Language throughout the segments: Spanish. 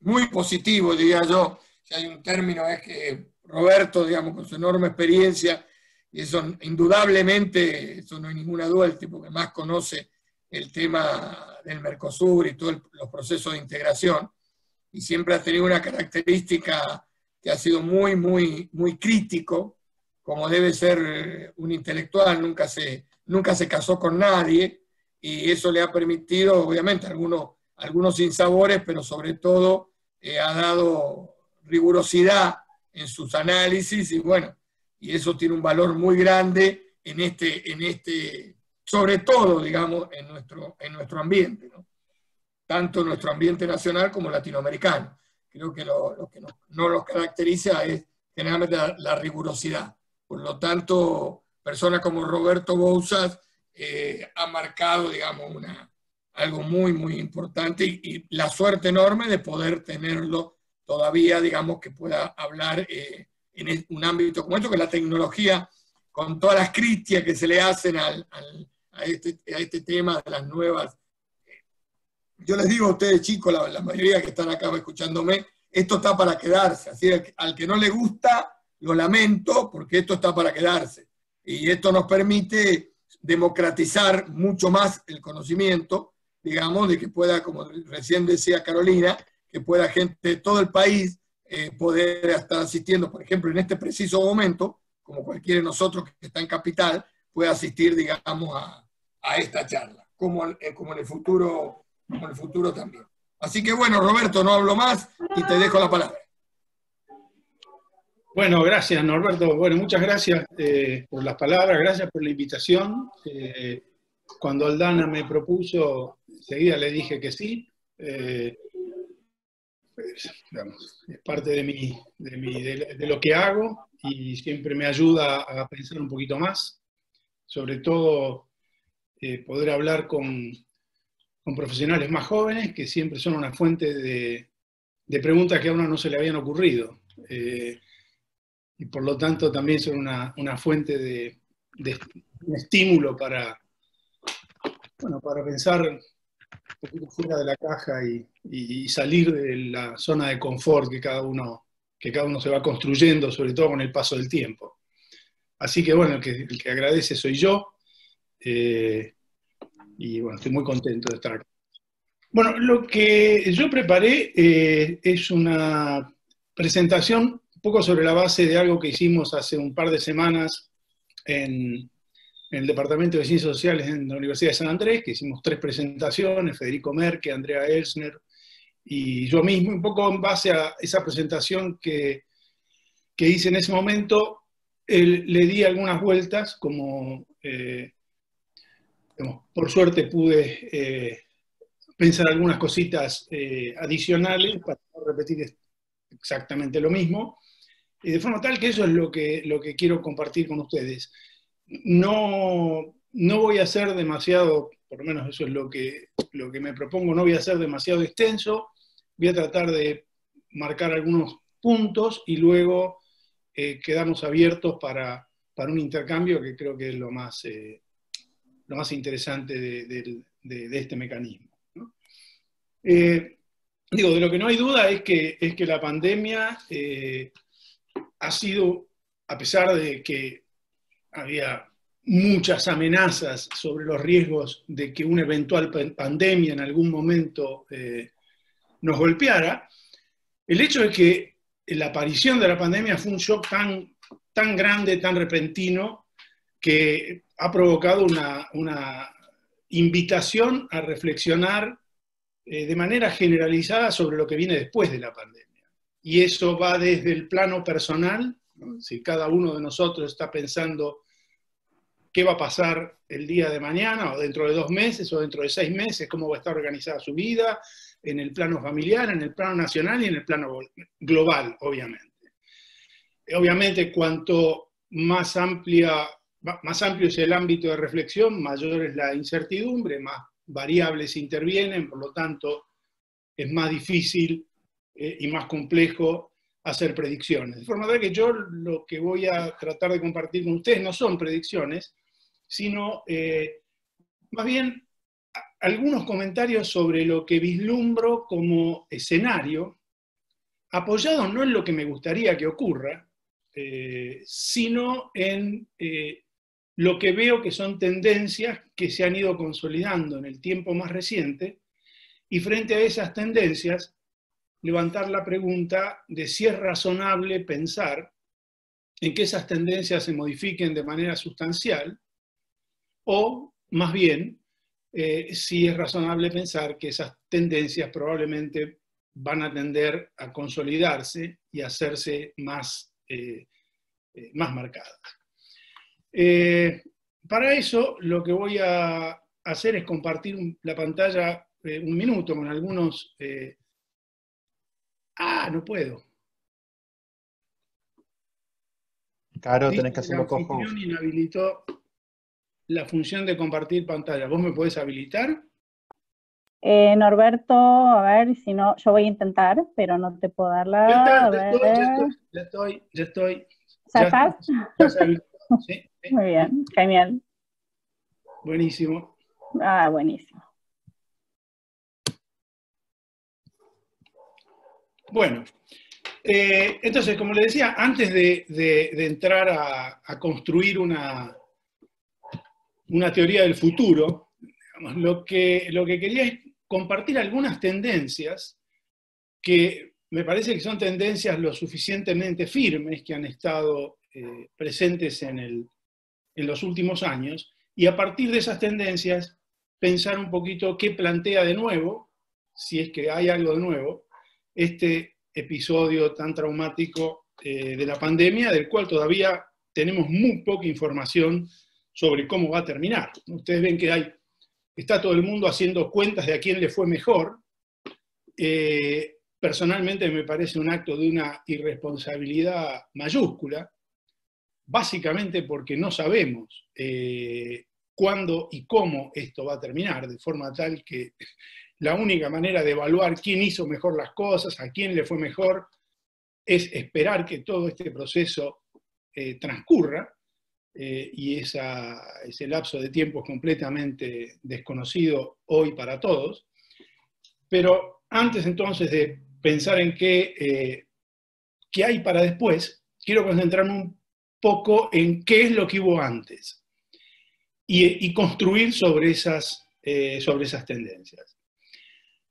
muy positivo, diría yo. Si hay un término es que Roberto, digamos, con su enorme experiencia, y eso indudablemente, eso no hay ninguna duda, el tipo que más conoce el tema del Mercosur y todos los procesos de integración, y siempre ha tenido una característica que ha sido muy crítico, como debe ser un intelectual, nunca se casó con nadie, y eso le ha permitido, obviamente, algunos sinsabores, pero sobre todo ha dado rigurosidad en sus análisis, y bueno, y eso tiene un valor muy grande sobre todo, digamos, en nuestro ambiente, ¿no? Tanto nuestro ambiente nacional como latinoamericano. Creo que lo que no nos caracteriza es generalmente la rigurosidad. Por lo tanto, personas como Roberto Bouzas ha marcado, digamos, algo muy importante y la suerte enorme de poder tenerlo todavía, digamos, que pueda hablar en un ámbito como esto, que la tecnología, con todas las críticas que se le hacen a este tema de las nuevas. Yo les digo a ustedes, chicos, la mayoría que están acá escuchándome, esto está para quedarse. Así que al que no le gusta, lo lamento, porque esto está para quedarse. Y esto nos permite democratizar mucho más el conocimiento, digamos, de que pueda, como recién decía Carolina, que pueda gente de todo el país poder estar asistiendo, por ejemplo, en este preciso momento, como cualquiera de nosotros que está en Capital, pueda asistir, digamos, a esta charla, como en el futuro también. Así que bueno, Roberto, no hablo más y te dejo la palabra. Bueno, gracias Norberto. Bueno, muchas gracias por las palabras, gracias por la invitación. Cuando Aldana me propuso, enseguida le dije que sí. Pues, digamos, es parte de lo que hago y siempre me ayuda a pensar un poquito más, sobre todo poder hablar con profesionales más jóvenes que siempre son una fuente de preguntas que a uno no se le habían ocurrido. Y por lo tanto también son una fuente de un estímulo para pensar un poquito fuera de la caja y salir de la zona de confort que cada uno se va construyendo, sobre todo con el paso del tiempo. Así que bueno, el que agradece soy yo, y bueno, estoy muy contento de estar aquí. Bueno, lo que yo preparé es una presentación un poco sobre la base de algo que hicimos hace un par de semanas en el Departamento de Ciencias Sociales en la Universidad de San Andrés, que hicimos 3 presentaciones, Federico Merque, Andrea Elsner y yo mismo, un poco en base a esa presentación que hice en ese momento, le di algunas vueltas, como por suerte pude pensar algunas cositas adicionales para no repetir exactamente lo mismo, de forma tal que eso es lo que quiero compartir con ustedes. No voy a ser demasiado, por lo menos eso es lo que me propongo, no voy a ser demasiado extenso, voy a tratar de marcar algunos puntos y luego quedamos abiertos para un intercambio que creo que es lo más interesante de este mecanismo, ¿no? Digo, de lo que no hay duda es que la pandemia ha sido, a pesar de que había muchas amenazas sobre los riesgos de que una eventual pandemia en algún momento nos golpeara, el hecho es que la aparición de la pandemia fue un shock tan grande, tan repentino, que ha provocado una invitación a reflexionar de manera generalizada sobre lo que viene después de la pandemia. Y eso va desde el plano personal, ¿no? Si cada uno de nosotros está pensando qué va a pasar el día de mañana, o dentro de 2 meses, o dentro de 6 meses, cómo va a estar organizada su vida, en el plano familiar, en el plano nacional y en el plano global, obviamente. Obviamente, cuanto más amplio es el ámbito de reflexión, mayor es la incertidumbre, más variables intervienen, por lo tanto, es más difícil y más complejo hacer predicciones. De forma tal que yo lo que voy a tratar de compartir con ustedes no son predicciones, sino más bien algunos comentarios sobre lo que vislumbro como escenario apoyado no en lo que me gustaría que ocurra, sino en lo que veo que son tendencias que se han ido consolidando en el tiempo más reciente, y frente a esas tendencias, levantar la pregunta de si es razonable pensar en que esas tendencias se modifiquen de manera sustancial, o más bien, si es razonable pensar que esas tendencias probablemente van a tender a consolidarse y a hacerse más marcadas. Para eso, lo que voy a hacer es compartir la pantalla un minuto con algunos... no puedo. Claro, Dice tenés que que el hacerlo con anfitrión host. inhabilitó la función de compartir pantalla. ¿Vos me podés habilitar? Norberto, a ver, si no, yo voy a intentar, pero no te puedo dar la... Ya estoy. ¿Ya estás? Ya se habilitó. Sí. Muy bien, genial. Buenísimo. Buenísimo. Bueno, entonces, como le decía, antes de entrar a construir una teoría del futuro, digamos, lo que quería es compartir algunas tendencias que me parece que son tendencias lo suficientemente firmes, que han estado presentes en los últimos años, y a partir de esas tendencias pensar un poquito qué plantea de nuevo, si es que hay algo de nuevo, este episodio tan traumático de la pandemia, del cual todavía tenemos muy poca información sobre cómo va a terminar. Ustedes ven que está todo el mundo haciendo cuentas de a quién le fue mejor. Personalmente me parece un acto de una irresponsabilidad mayúscula, básicamente porque no sabemos cuándo y cómo esto va a terminar, de forma tal que la única manera de evaluar quién hizo mejor las cosas, a quién le fue mejor, es esperar que todo este proceso transcurra, y ese lapso de tiempo es completamente desconocido hoy para todos. Pero antes entonces de pensar en qué hay para después, quiero concentrarme un poco en qué es lo que hubo antes y construir sobre esas tendencias.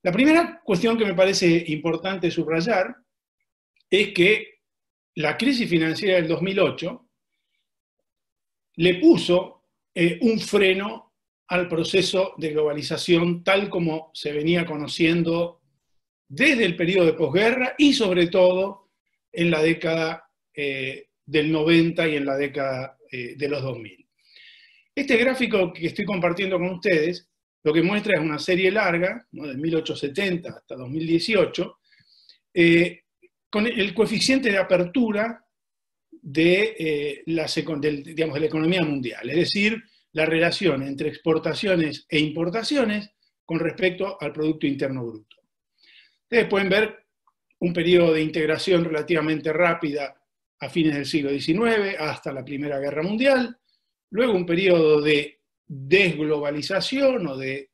La primera cuestión que me parece importante subrayar es que la crisis financiera del 2008 le puso un freno al proceso de globalización tal como se venía conociendo desde el periodo de posguerra y sobre todo en la década del 90 y en la década de los 2000. Este gráfico que estoy compartiendo con ustedes lo que muestra es una serie larga, ¿no?, de 1870 hasta 2018, con el coeficiente de apertura de la economía mundial, es decir, la relación entre exportaciones e importaciones con respecto al Producto Interno Bruto. Ustedes pueden ver un periodo de integración relativamente rápida a fines del siglo XIX hasta la Primera Guerra Mundial, luego un periodo de desglobalización o de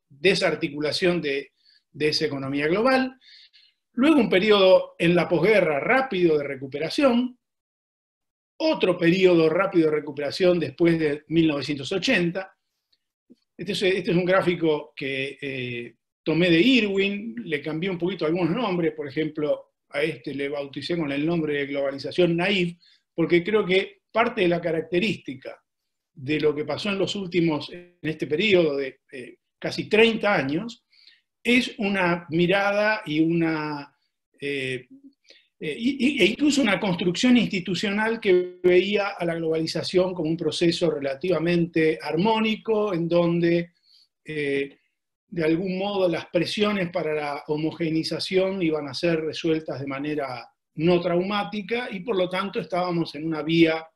desarticulación de esa economía global, luego un periodo en la posguerra rápido de recuperación, otro periodo rápido de recuperación después de 1980. Este es un gráfico que tomé de Irwin, le cambié un poquito algunos nombres, por ejemplo, a este le bauticé con el nombre de globalización naïf, porque creo que parte de la característica de lo que pasó en este periodo de casi 30 años, es una mirada y e incluso una construcción institucional que veía a la globalización como un proceso relativamente armónico, en donde de algún modo las presiones para la homogeneización iban a ser resueltas de manera no traumática, y por lo tanto estábamos en una vía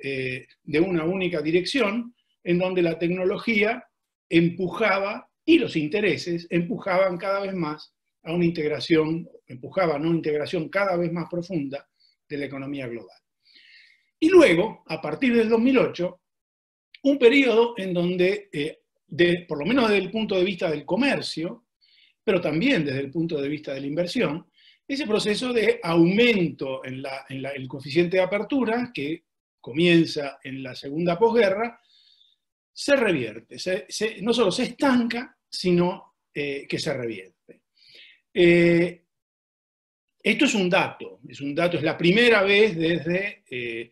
de una única dirección, en donde la tecnología empujaba y los intereses empujaban cada vez más a una integración cada vez más profunda de la economía global. Y luego, a partir del 2008, un periodo en donde, por lo menos desde el punto de vista del comercio, pero también desde el punto de vista de la inversión, ese proceso de aumento en el coeficiente de apertura, que comienza en la segunda posguerra, se revierte. No solo se estanca, sino que se revierte. Esto es un dato, es la primera vez desde el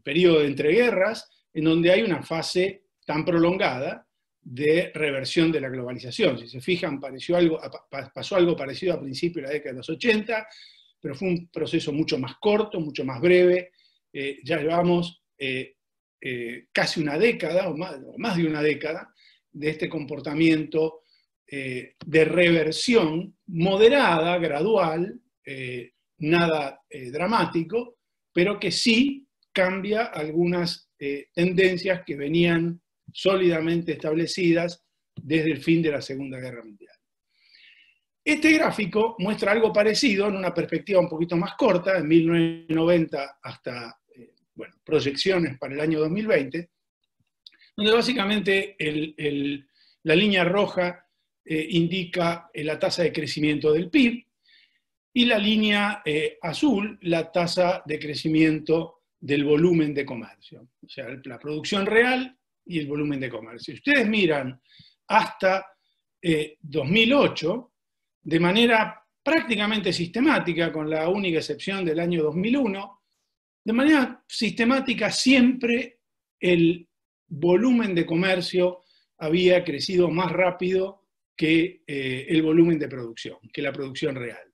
periodo de entreguerras en donde hay una fase tan prolongada de reversión de la globalización. Si se fijan, pasó algo parecido a principios de la década de los 80, pero fue un proceso mucho más corto, mucho más breve. Ya llevamos casi una década, o más de una década, de este comportamiento de reversión moderada, gradual, nada dramático, pero que sí cambia algunas tendencias que venían sólidamente establecidas desde el fin de la Segunda Guerra Mundial. Este gráfico muestra algo parecido en una perspectiva un poquito más corta, de 1990 hasta proyecciones para el año 2020, donde básicamente la línea roja indica la tasa de crecimiento del PIB y la línea azul la tasa de crecimiento del volumen de comercio, o sea, la producción real y el volumen de comercio. Si ustedes miran hasta 2008, de manera prácticamente sistemática, con la única excepción del año 2001, de manera sistemática siempre el volumen de comercio había crecido más rápido que el volumen de producción, que la producción real.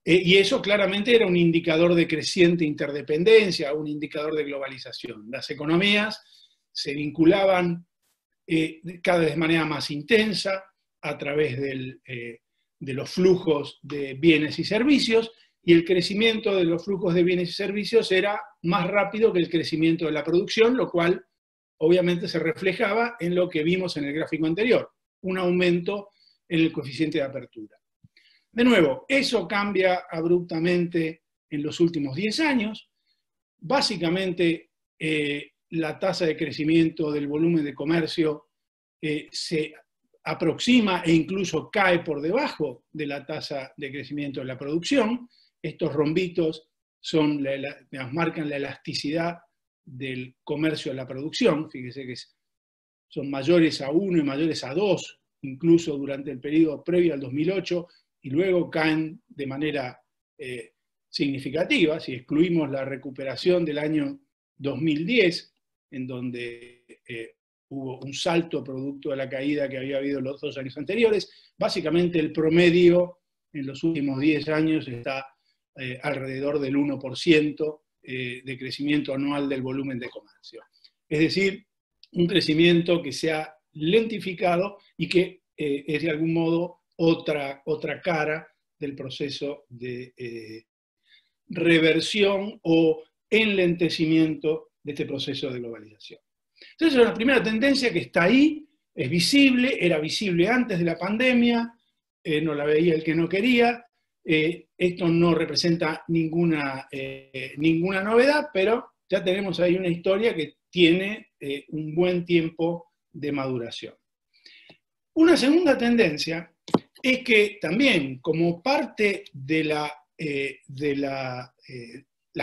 Y eso claramente era un indicador de creciente interdependencia, un indicador de globalización. Las economías se vinculaban cada vez de manera más intensa a través de los flujos de bienes y servicios, y el crecimiento de los flujos de bienes y servicios era más rápido que el crecimiento de la producción, lo cual obviamente se reflejaba en lo que vimos en el gráfico anterior, un aumento en el coeficiente de apertura. De nuevo, eso cambia abruptamente en los últimos 10 años. Básicamente, la tasa de crecimiento del volumen de comercio se aproxima e incluso cae por debajo de la tasa de crecimiento de la producción. Estos rombitos marcan la elasticidad del comercio a la producción. Fíjese que son mayores a 1 y mayores a 2, incluso durante el periodo previo al 2008, y luego caen de manera significativa. Si excluimos la recuperación del año 2010, en donde hubo un salto producto de la caída que había habido los 2 años anteriores, básicamente el promedio en los últimos 10 años está alrededor del 1% de crecimiento anual del volumen de comercio. Es decir, un crecimiento que se ha lentificado y que es de algún modo otra cara del proceso de reversión o enlentecimiento de este proceso de globalización. Entonces, es una primera tendencia que está ahí, es visible, era visible antes de la pandemia, no la veía el que no quería. Esto no representa ninguna novedad, pero ya tenemos ahí una historia que tiene un buen tiempo de maduración. Una segunda tendencia es que también, como parte de las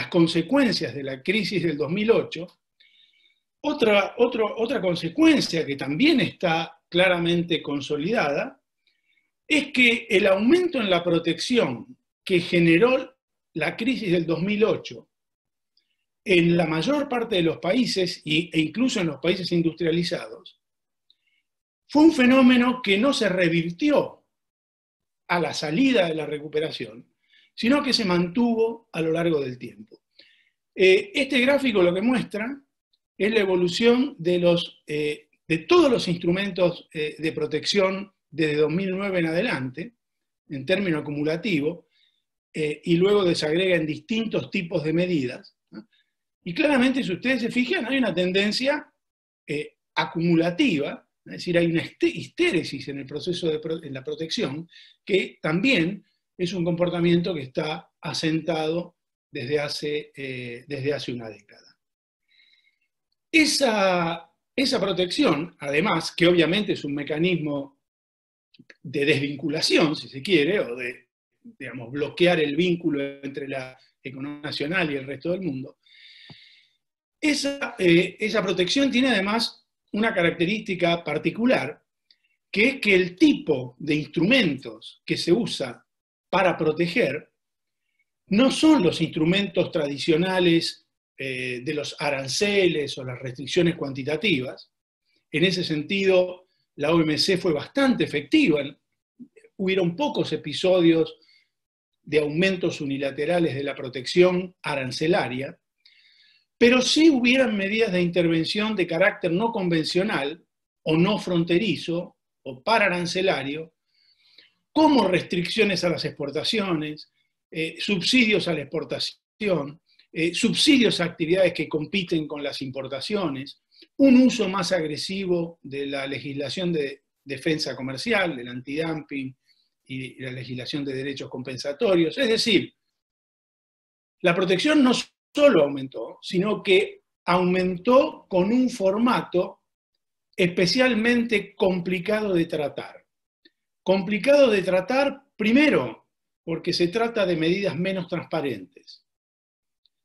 consecuencias de la crisis del 2008, otra consecuencia que también está claramente consolidada es que el aumento en la protección que generó la crisis del 2008 en la mayor parte de los países, e incluso en los países industrializados, fue un fenómeno que no se revirtió a la salida de la recuperación, sino que se mantuvo a lo largo del tiempo. Este gráfico lo que muestra es la evolución de todos los instrumentos de protección desde 2009 en adelante, en términos acumulativos, y luego desagrega en distintos tipos de medidas, ¿no? Y claramente, si ustedes se fijan, hay una tendencia acumulativa, es decir, hay una histéresis en el proceso en la protección, que también es un comportamiento que está asentado desde hace una década. Esa protección, además, que obviamente es un mecanismo de desvinculación, si se quiere, o de, digamos, bloquear el vínculo entre la economía nacional y el resto del mundo. Esa protección tiene además una característica particular, que es que el tipo de instrumentos que se usa para proteger no son los instrumentos tradicionales de los aranceles o las restricciones cuantitativas. En ese sentido, la OMC fue bastante efectiva. Hubieron pocos episodios de aumentos unilaterales de la protección arancelaria, pero sí hubieran medidas de intervención de carácter no convencional o no fronterizo o pararancelario, como restricciones a las exportaciones, subsidios a la exportación, subsidios a actividades que compiten con las importaciones, un uso más agresivo de la legislación de defensa comercial, del antidumping y la legislación de derechos compensatorios. Es decir, la protección no solo aumentó, sino que aumentó con un formato especialmente complicado de tratar. Complicado de tratar, primero, porque se trata de medidas menos transparentes.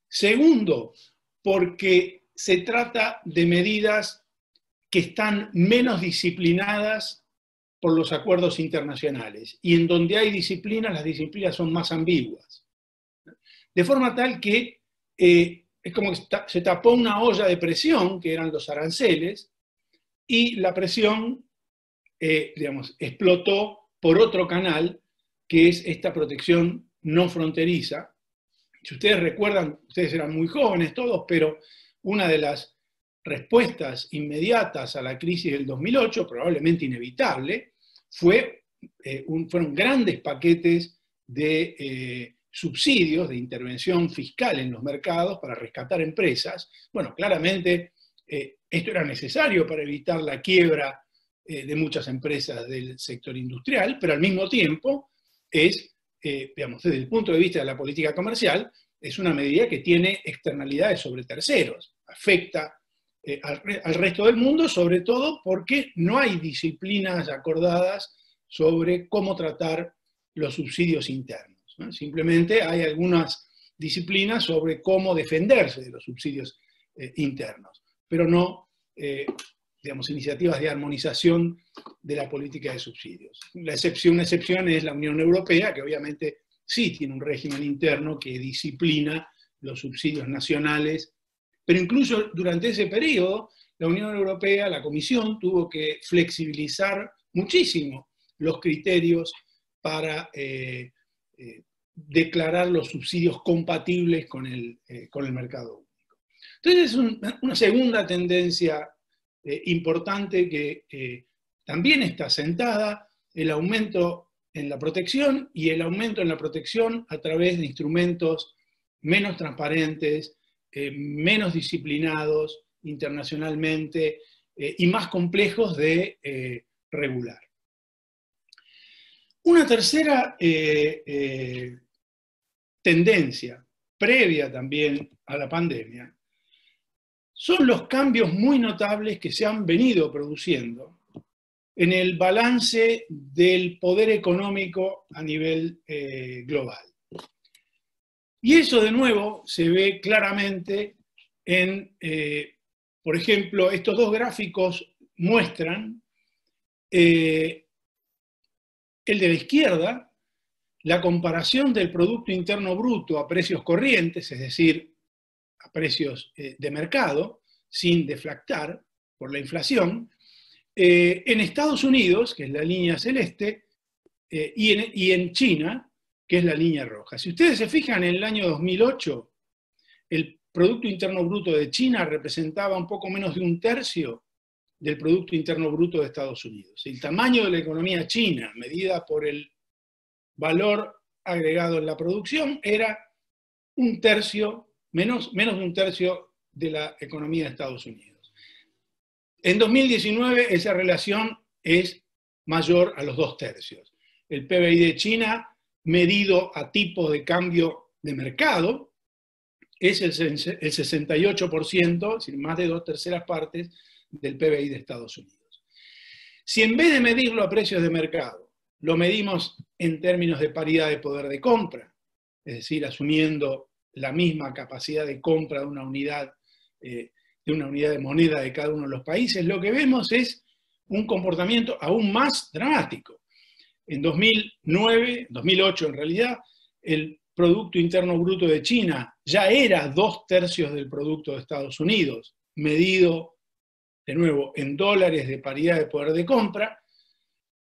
Segundo, porque se trata de medidas que están menos disciplinadas por los acuerdos internacionales. Y en donde hay disciplinas, las disciplinas son más ambiguas. De forma tal que es como que se tapó una olla de presión, que eran los aranceles, y la presión, digamos, explotó por otro canal, que es esta protección no fronteriza. Si ustedes recuerdan, ustedes eran muy jóvenes todos, pero una de las respuestas inmediatas a la crisis del 2008, probablemente inevitable, fueron grandes paquetes de subsidios, de intervención fiscal en los mercados para rescatar empresas. Bueno, claramente esto era necesario para evitar la quiebra de muchas empresas del sector industrial, pero al mismo tiempo es, digamos, desde el punto de vista de la política comercial, es una medida que tiene externalidades sobre terceros, afecta al resto del mundo, sobre todo porque no hay disciplinas acordadas sobre cómo tratar los subsidios internos, ¿no? Simplemente hay algunas disciplinas sobre cómo defenderse de los subsidios internos, pero no, digamos, iniciativas de armonización de la política de subsidios. Una excepción es la Unión Europea, que obviamente sí tiene un régimen interno que disciplina los subsidios nacionales, pero incluso durante ese periodo, la Unión Europea, la Comisión, tuvo que flexibilizar muchísimo los criterios para declarar los subsidios compatibles con el mercado único. Entonces es una segunda tendencia importante que también está sentada, el aumento en la protección, y el aumento en la protección a través de instrumentos menos transparentes, menos disciplinados internacionalmente y más complejos de regular. Una tercera tendencia, previa también a la pandemia, son los cambios muy notables que se han venido produciendo en el balance del poder económico a nivel global. Y eso, de nuevo, se ve claramente en, por ejemplo, estos dos gráficos muestran el de la izquierda, la comparación del Producto Interno Bruto a precios corrientes, es decir, a precios de mercado, sin deflactar por la inflación, en Estados Unidos, que es la línea celeste, y en China, que es la línea roja. Si ustedes se fijan, en el año 2008, el Producto Interno Bruto de China representaba un poco menos de 1/3 del Producto Interno Bruto de Estados Unidos. El tamaño de la economía china, medida por el valor agregado en la producción, era 1/3, menos de 1/3 de la economía de Estados Unidos. En 2019 esa relación es mayor a los 2/3. El PBI de China, medido a tipo de cambio de mercado, es el 68%, es decir, más de 2/3 partes del PBI de Estados Unidos. Si en vez de medirlo a precios de mercado, lo medimos en términos de paridad de poder de compra, es decir, asumiendo la misma capacidad de compra de una unidad de moneda de cada uno de los países, lo que vemos es un comportamiento aún más dramático. En 2008 en realidad, el Producto Interno Bruto de China ya era 2/3 del Producto de Estados Unidos, medido de nuevo en dólares de paridad de poder de compra,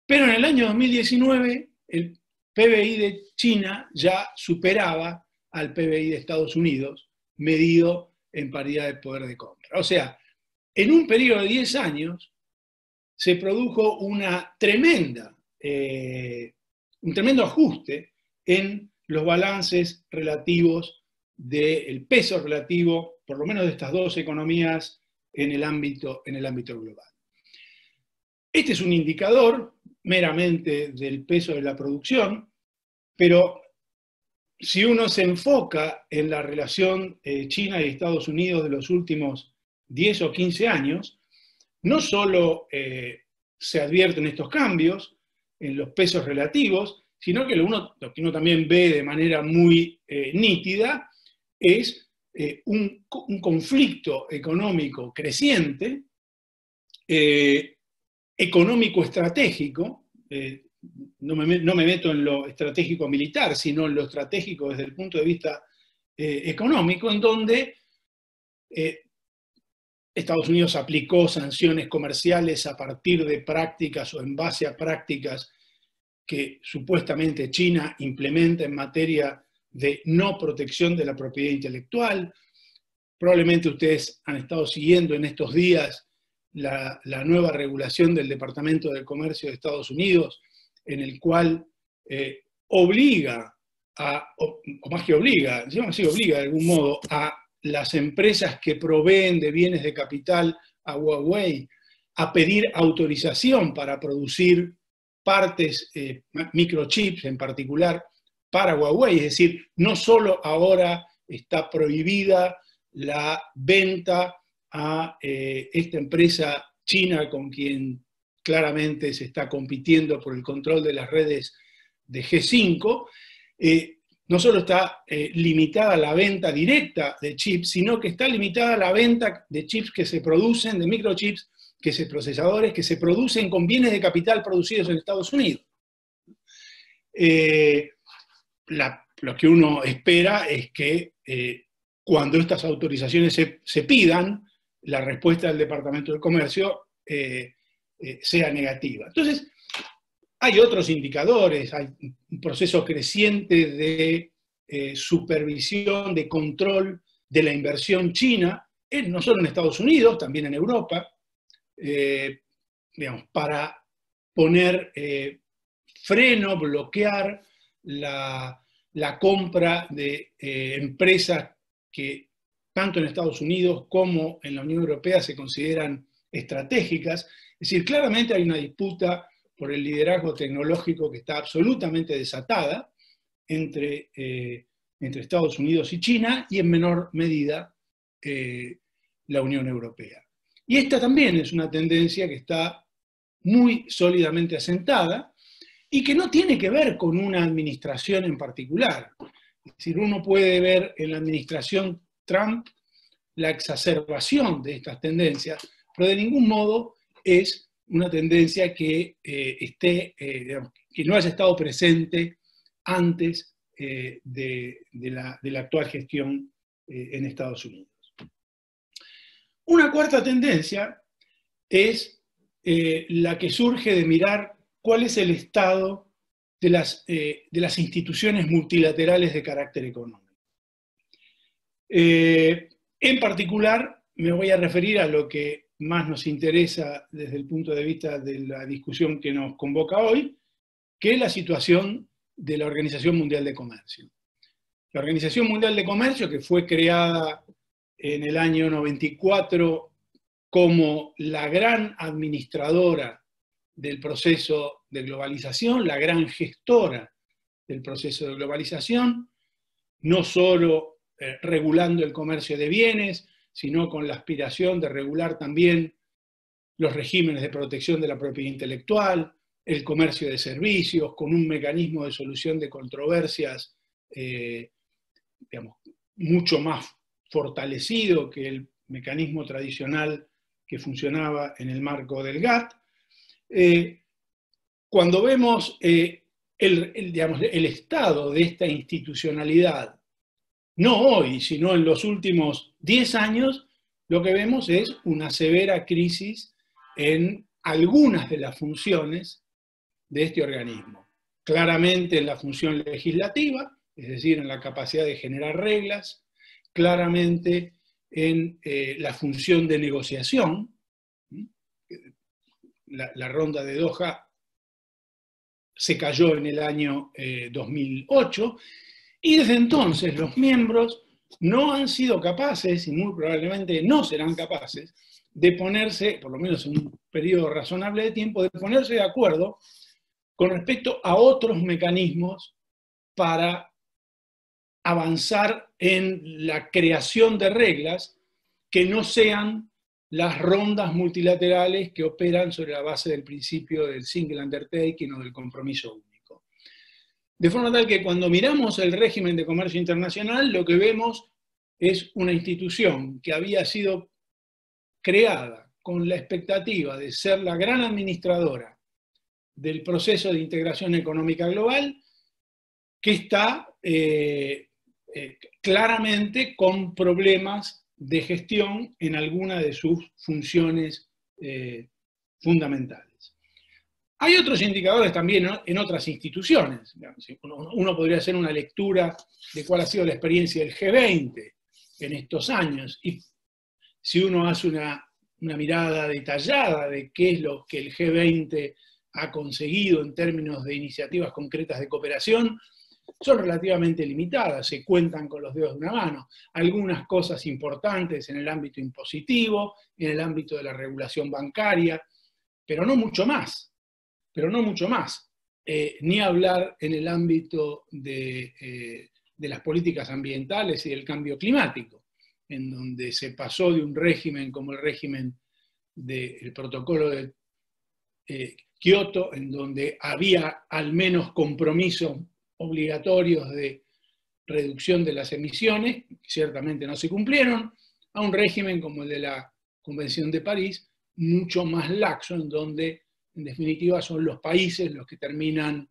pero en el año 2019 el PBI de China ya superaba al PBI de Estados Unidos, medido en paridad de poder de compra. O sea, en un periodo de 10 años se produjo un tremendo ajuste en los balances relativos del peso relativo, por lo menos de estas dos economías, en el ámbito global. Este es un indicador meramente del peso de la producción, pero si uno se enfoca en la relación China y Estados Unidos de los últimos 10 o 15 años, no solo se advierten estos cambios en los pesos relativos, sino que lo que uno también ve de manera muy nítida es un conflicto económico creciente, económico estratégico, no me meto en lo estratégico militar, sino en lo estratégico desde el punto de vista económico, en donde Estados Unidos aplicó sanciones comerciales a partir de prácticas o en base a prácticas que supuestamente China implementa en materia de no protección de la propiedad intelectual. Probablemente ustedes han estado siguiendo en estos días la nueva regulación del Departamento de Comercio de Estados Unidos, en el cual obliga, o más que obliga, sí obliga de algún modo, a las empresas que proveen de bienes de capital a Huawei a pedir autorización para producir partes, microchips en particular, para Huawei. Es decir, no solo ahora está prohibida la venta a esta empresa china con quien claramente se está compitiendo por el control de las redes de G5, no solo está limitada la venta directa de chips, sino que está limitada la venta de chips que se producen, de microchips, procesadores que se producen con bienes de capital producidos en Estados Unidos. Lo que uno espera es que cuando estas autorizaciones se pidan, la respuesta del Departamento de Comercio sea negativa. Entonces, hay otros indicadores, hay un proceso creciente de supervisión, de control de la inversión china, no solo en Estados Unidos, también en Europa, para poner freno, bloquear la compra de empresas que tanto en Estados Unidos como en la Unión Europea se consideran estratégicas. Es decir, claramente hay una disputa por el liderazgo tecnológico que está absolutamente desatada entre Estados Unidos y China, y en menor medida la Unión Europea. Y esta también es una tendencia que está muy sólidamente asentada y que no tiene que ver con una administración en particular. Es decir, uno puede ver en la administración Trump la exacerbación de estas tendencias, pero de ningún modo es una tendencia que no haya estado presente antes de la actual gestión en Estados Unidos. Una cuarta tendencia es la que surge de mirar cuál es el estado de las instituciones multilaterales de carácter económico. En particular, me voy a referir a lo que más nos interesa desde el punto de vista de la discusión que nos convoca hoy, que es la situación de la Organización Mundial de Comercio. La Organización Mundial de Comercio, que fue creada en el año 94 como la gran administradora del proceso de globalización, la gran gestora del proceso de globalización, no solo regulando el comercio de bienes, sino con la aspiración de regular también los regímenes de protección de la propiedad intelectual, el comercio de servicios, con un mecanismo de solución de controversias digamos, mucho más fortalecido que el mecanismo tradicional que funcionaba en el marco del GATT. Cuando vemos el estado de esta institucionalidad, no hoy, sino en los últimos 10 años, lo que vemos es una severa crisis en algunas de las funciones de este organismo. Claramente en la función legislativa, es decir, en la capacidad de generar reglas, claramente en la función de negociación. La ronda de Doha se cayó en el año 2008, y desde entonces los miembros no han sido capaces, y muy probablemente no serán capaces, de ponerse, por lo menos en un periodo razonable de tiempo, de ponerse de acuerdo con respecto a otros mecanismos para avanzar en la creación de reglas que no sean las rondas multilaterales que operan sobre la base del principio del single undertaking o del compromiso único. De forma tal que cuando miramos el régimen de comercio internacional, lo que vemos es una institución que había sido creada con la expectativa de ser la gran administradora del proceso de integración económica global, que está claramente con problemas de gestión en alguna de sus funciones fundamentales. Hay otros indicadores también, ¿no?, en otras instituciones. Uno podría hacer una lectura de cuál ha sido la experiencia del G20 en estos años, y si uno hace una mirada detallada de qué es lo que el G20 ha conseguido en términos de iniciativas concretas de cooperación, son relativamente limitadas, se cuentan con los dedos de una mano. Algunas cosas importantes en el ámbito impositivo, en el ámbito de la regulación bancaria, pero no mucho más. Ni hablar en el ámbito de las políticas ambientales y del cambio climático, en donde se pasó de un régimen como el régimen del protocolo de Kioto, en donde había al menos compromisos obligatorios de reducción de las emisiones, que ciertamente no se cumplieron, a un régimen como el de la Convención de París, mucho más laxo, en donde en definitiva son los países los que terminan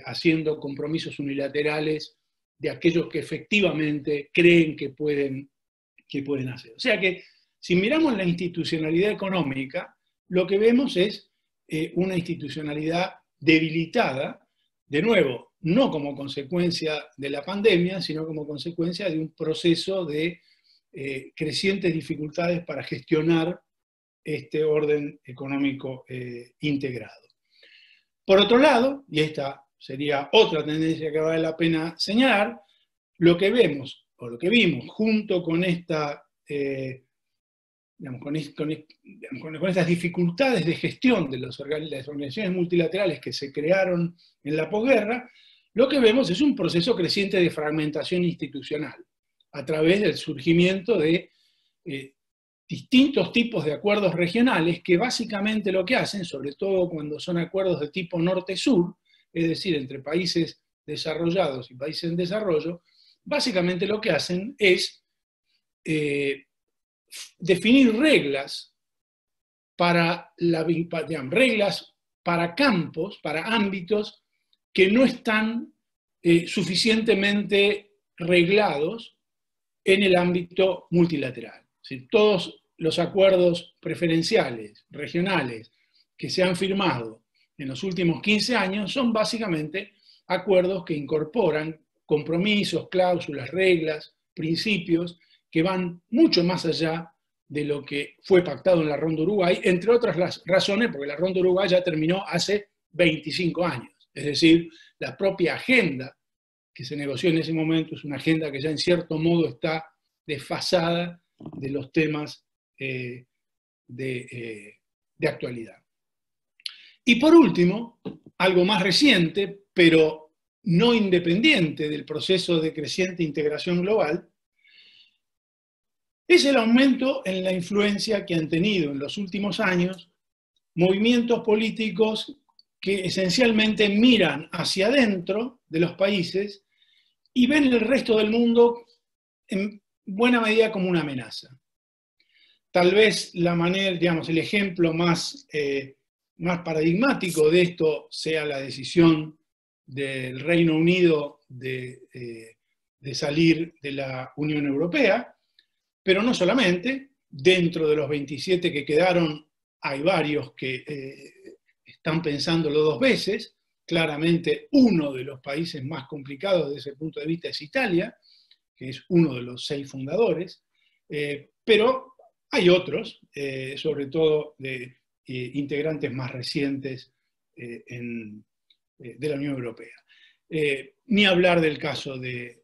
haciendo compromisos unilaterales de aquellos que efectivamente creen que pueden hacer. O sea que si miramos la institucionalidad económica, lo que vemos es una institucionalidad debilitada, de nuevo, no como consecuencia de la pandemia, sino como consecuencia de un proceso de crecientes dificultades para gestionar este orden económico integrado. Por otro lado, y esta sería otra tendencia que vale la pena señalar, lo que vemos, o lo que vimos, junto con esta con estas dificultades de gestión de las organizaciones multilaterales que se crearon en la posguerra, lo que vemos es un proceso creciente de fragmentación institucional, a través del surgimiento de distintos tipos de acuerdos regionales que básicamente lo que hacen, sobre todo cuando son acuerdos de tipo norte-sur, es decir, entre países desarrollados y países en desarrollo, básicamente lo que hacen es definir reglas para, reglas para campos, para ámbitos que no están suficientemente reglados en el ámbito multilateral. Es decir, todos los acuerdos preferenciales, regionales, que se han firmado en los últimos 15 años son básicamente acuerdos que incorporan compromisos, cláusulas, reglas, principios que van mucho más allá de lo que fue pactado en la Ronda Uruguay, entre otras razones, porque la Ronda Uruguay ya terminó hace 25 años. Es decir, la propia agenda que se negoció en ese momento es una agenda que ya en cierto modo está desfasada de los temas de actualidad. Y por último, algo más reciente, pero no independiente del proceso de creciente integración global, es el aumento en la influencia que han tenido en los últimos años movimientos políticos que esencialmente miran hacia adentro de los países y ven el resto del mundo en buena medida como una amenaza. Tal vez la manera, digamos, el ejemplo más paradigmático de esto sea la decisión del Reino Unido de salir de la Unión Europea, pero no solamente. Dentro de los 27 que quedaron hay varios que están pensándolo dos veces. Claramente uno de los países más complicados desde ese punto de vista es Italia, que es uno de los 6 fundadores, pero hay otros, sobre todo de integrantes más recientes de la Unión Europea. Ni hablar del caso de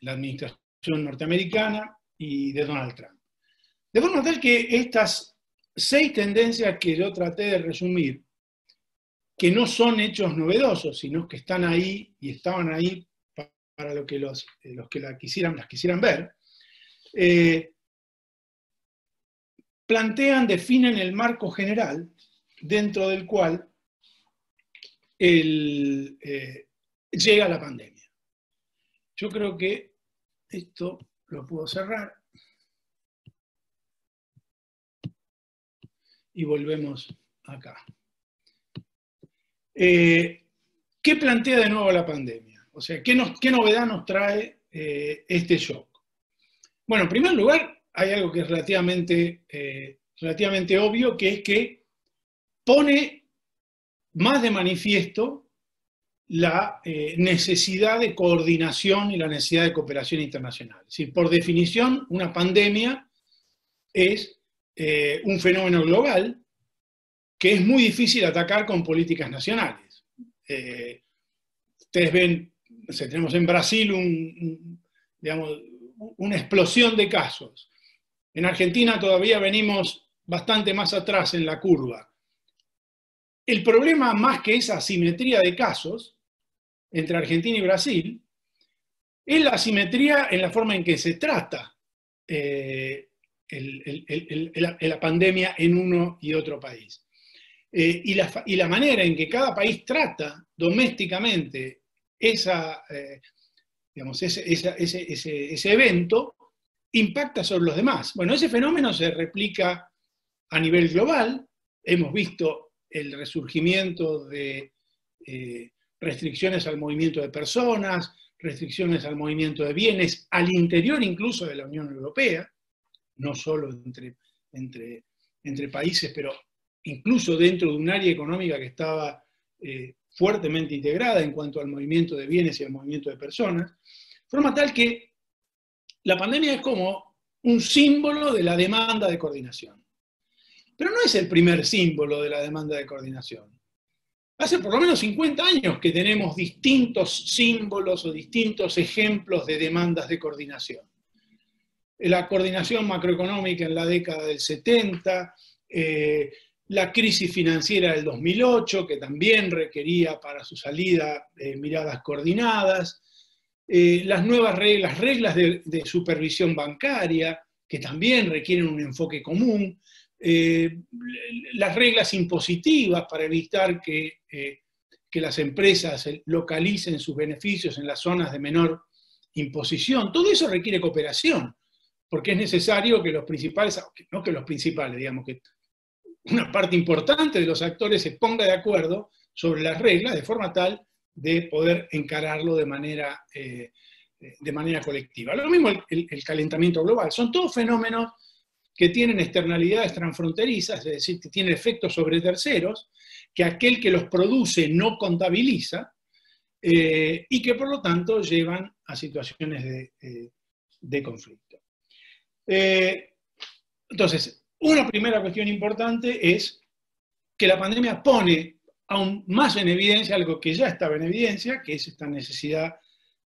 la administración norteamericana y de Donald Trump. De forma tal que estas 6 tendencias que yo traté de resumir, que no son hechos novedosos, sino que están ahí y estaban ahí para los que las quisieran ver, definen el marco general dentro del cual llega la pandemia. Yo creo que esto lo puedo cerrar y volvemos acá. ¿Qué plantea de nuevo la pandemia? O sea, ¿qué novedad nos trae este shock? Bueno, en primer lugar, hay algo que es relativamente obvio, que es que pone más de manifiesto la necesidad de coordinación y la necesidad de cooperación internacional. Es decir, por definición, una pandemia es un fenómeno global que es muy difícil atacar con políticas nacionales. Ustedes ven, no sé, tenemos en Brasil una explosión de casos. En Argentina todavía venimos bastante más atrás en la curva. El problema, más que esa asimetría de casos entre Argentina y Brasil, es la asimetría en la forma en que se trata la pandemia en uno y otro país. Y la manera en que cada país trata domésticamente ese evento impacta sobre los demás. Bueno, ese fenómeno se replica a nivel global. Hemos visto el resurgimiento de restricciones al movimiento de personas, restricciones al movimiento de bienes, al interior incluso de la Unión Europea, no solo entre países, pero incluso dentro de un área económica que estaba fuertemente integrada en cuanto al movimiento de bienes y al movimiento de personas, de forma tal que la pandemia es como un símbolo de la demanda de coordinación. Pero no es el primer símbolo de la demanda de coordinación. Hace por lo menos 50 años que tenemos distintos símbolos o distintos ejemplos de demandas de coordinación. La coordinación macroeconómica en la década del 70, la crisis financiera del 2008, que también requería para su salida miradas coordinadas, las nuevas reglas de supervisión bancaria, que también requieren un enfoque común, las reglas impositivas para evitar que las empresas localicen sus beneficios en las zonas de menor imposición. Todo eso requiere cooperación, porque es necesario que los principales, no que los principales, digamos, que una parte importante de los actores se ponga de acuerdo sobre las reglas de forma tal de poder encararlo de manera colectiva. Lo mismo el calentamiento global. Son todos fenómenos que tienen externalidades transfronterizas, es decir, que tienen efectos sobre terceros, que aquel que los produce no contabiliza, y que por lo tanto llevan a situaciones de conflicto. Entonces, una primera cuestión importante es que la pandemia pone aún más en evidencia algo que ya estaba en evidencia, que es esta necesidad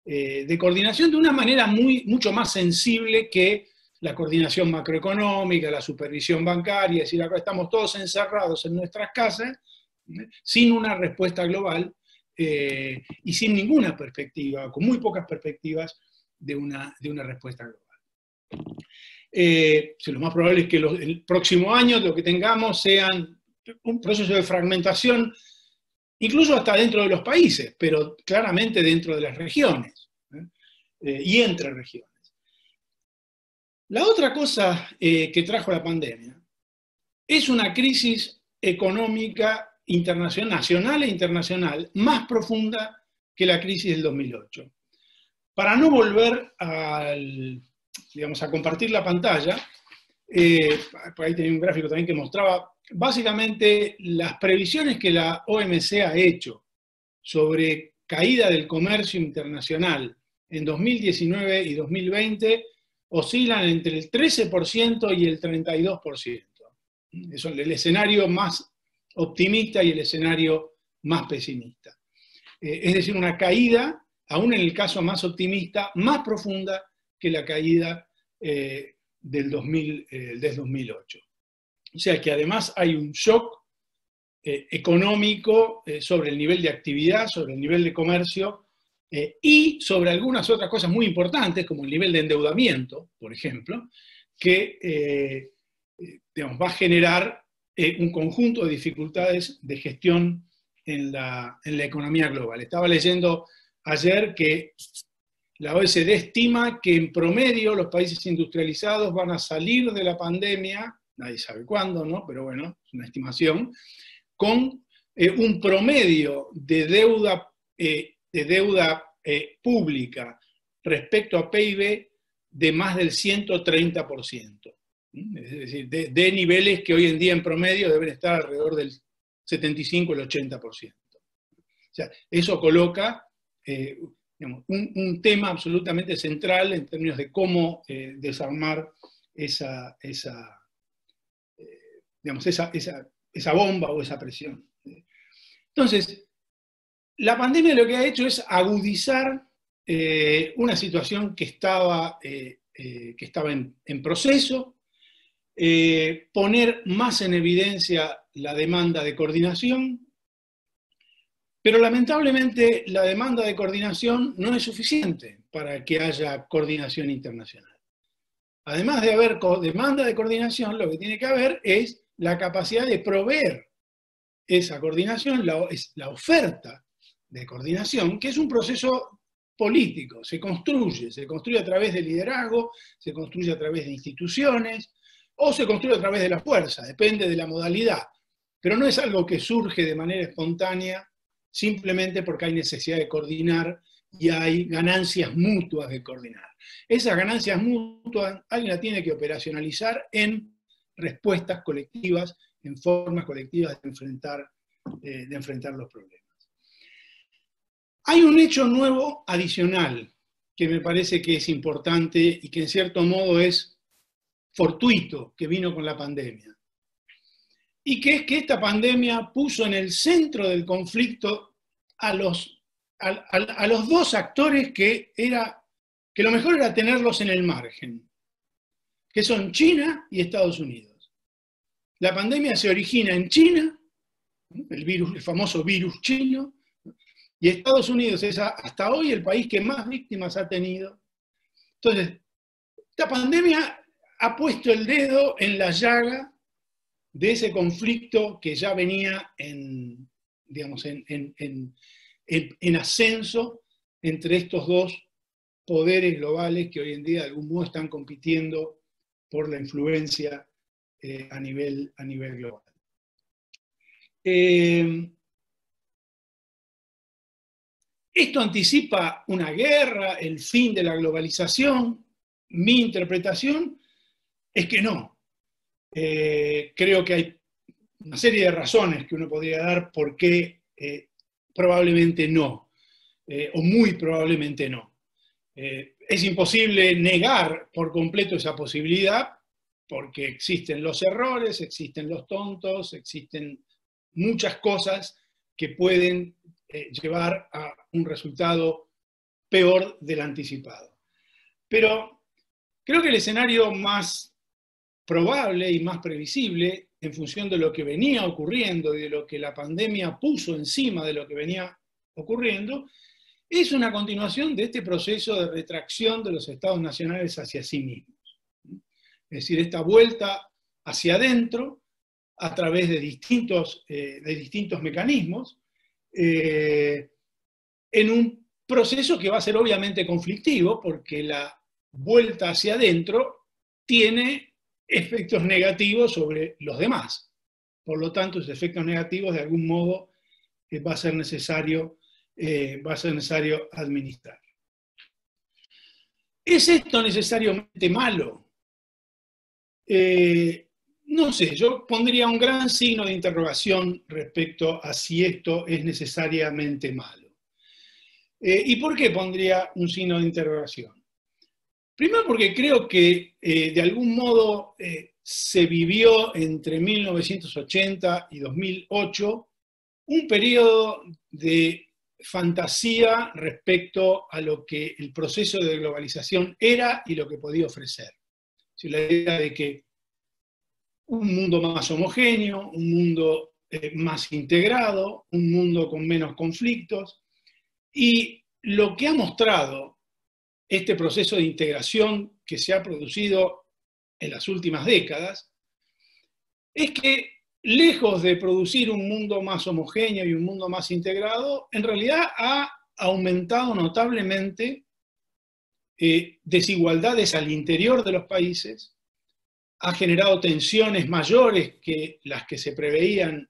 de coordinación de una manera mucho más sensible que la coordinación macroeconómica, la supervisión bancaria. Es decir, acá estamos todos encerrados en nuestras casas, sin una respuesta global y sin ninguna perspectiva, con muy pocas perspectivas de una respuesta global. Lo más probable es que el próximo año lo que tengamos sean un proceso de fragmentación, incluso hasta dentro de los países, pero claramente dentro de las regiones, y entre regiones. La otra cosa que trajo la pandemia es una crisis económica internacional, nacional e internacional, más profunda que la crisis del 2008. Para no volver a compartir la pantalla, por ahí tenía un gráfico también que mostraba básicamente las previsiones que la OMC ha hecho sobre caída del comercio internacional en 2019 y 2020 oscilan entre el 13% y el 32%. Es el escenario más optimista y el escenario más pesimista. Es decir, una caída, aún en el caso más optimista, más profunda que la caída del 2008. O sea que además hay un shock económico sobre el nivel de actividad, sobre el nivel de comercio y sobre algunas otras cosas muy importantes, como el nivel de endeudamiento, por ejemplo, que va a generar un conjunto de dificultades de gestión en la economía global. Estaba leyendo ayer que la OECD estima que en promedio los países industrializados van a salir de la pandemia, nadie sabe cuándo, ¿no? Pero bueno, es una estimación, con un promedio de deuda pública respecto a PIB de más del 130%. Es decir, de niveles que hoy en día en promedio deben estar alrededor del 75 al 80%. O sea, eso coloca un tema absolutamente central en términos de cómo desarmar esa bomba o esa presión. Entonces, la pandemia lo que ha hecho es agudizar una situación que estaba en proceso, poner más en evidencia la demanda de coordinación, pero lamentablemente la demanda de coordinación no es suficiente para que haya coordinación internacional. Además de haber demanda de coordinación, lo que tiene que haber es la capacidad de proveer esa coordinación, la oferta de coordinación, que es un proceso político, se construye a través de liderazgo, se construye a través de instituciones, o se construye a través de la fuerza, depende de la modalidad, pero no es algo que surge de manera espontánea simplemente porque hay necesidad de coordinar y hay ganancias mutuas de coordinar. Esas ganancias mutuas alguien las tiene que operacionalizar en respuestas colectivas, en formas colectivas de enfrentar los problemas. Hay un hecho nuevo adicional que me parece que es importante y que en cierto modo es fortuito, que vino con la pandemia. Y que es que esta pandemia puso en el centro del conflicto a los dos actores que lo mejor era tenerlos en el margen, que son China y Estados Unidos. La pandemia se origina en China, el famoso virus chino, y Estados Unidos es hasta hoy el país que más víctimas ha tenido. Entonces, esta pandemia ha puesto el dedo en la llaga de ese conflicto que ya venía en ascenso entre estos dos poderes globales que hoy en día de algún modo están compitiendo por la influencia a nivel global. ¿Esto anticipa una guerra, el fin de la globalización? Mi interpretación es que no. Creo que hay una serie de razones que uno podría dar por qué probablemente no, o muy probablemente no. Es imposible negar por completo esa posibilidad, porque existen los errores, existen los tontos, existen muchas cosas que pueden llevar a un resultado peor del anticipado. Pero creo que el escenario más probable y más previsible, en función de lo que venía ocurriendo y de lo que la pandemia puso encima de lo que venía ocurriendo, es una continuación de este proceso de retracción de los estados nacionales hacia sí mismos. Es decir, esta vuelta hacia adentro a través de distintos mecanismos, en un proceso que va a ser obviamente conflictivo, porque la vuelta hacia adentro tiene efectos negativos sobre los demás. Por lo tanto, esos efectos negativos de algún modo va a ser necesario administrar. ¿Es esto necesariamente malo? No sé, yo pondría un gran signo de interrogación respecto a si esto es necesariamente malo. ¿Y por qué pondría un signo de interrogación? Primero porque creo que de algún modo se vivió entre 1980 y 2008 un periodo de fantasía respecto a lo que el proceso de globalización era y lo que podía ofrecer. Si la idea de que un mundo más homogéneo, un mundo más integrado, un mundo con menos conflictos, y lo que ha mostrado este proceso de integración que se ha producido en las últimas décadas es que, lejos de producir un mundo más homogéneo y un mundo más integrado, en realidad ha aumentado notablemente desigualdades al interior de los países, ha generado tensiones mayores que las que se preveían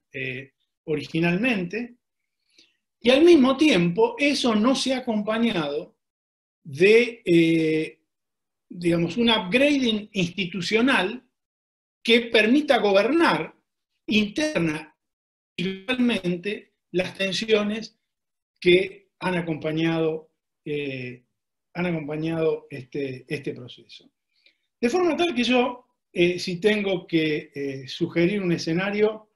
originalmente, y al mismo tiempo eso no se ha acompañado de, digamos, un upgrading institucional que permita gobernar interna y globalmente las tensiones que han acompañado este proceso. De forma tal que yo, si tengo que sugerir un escenario,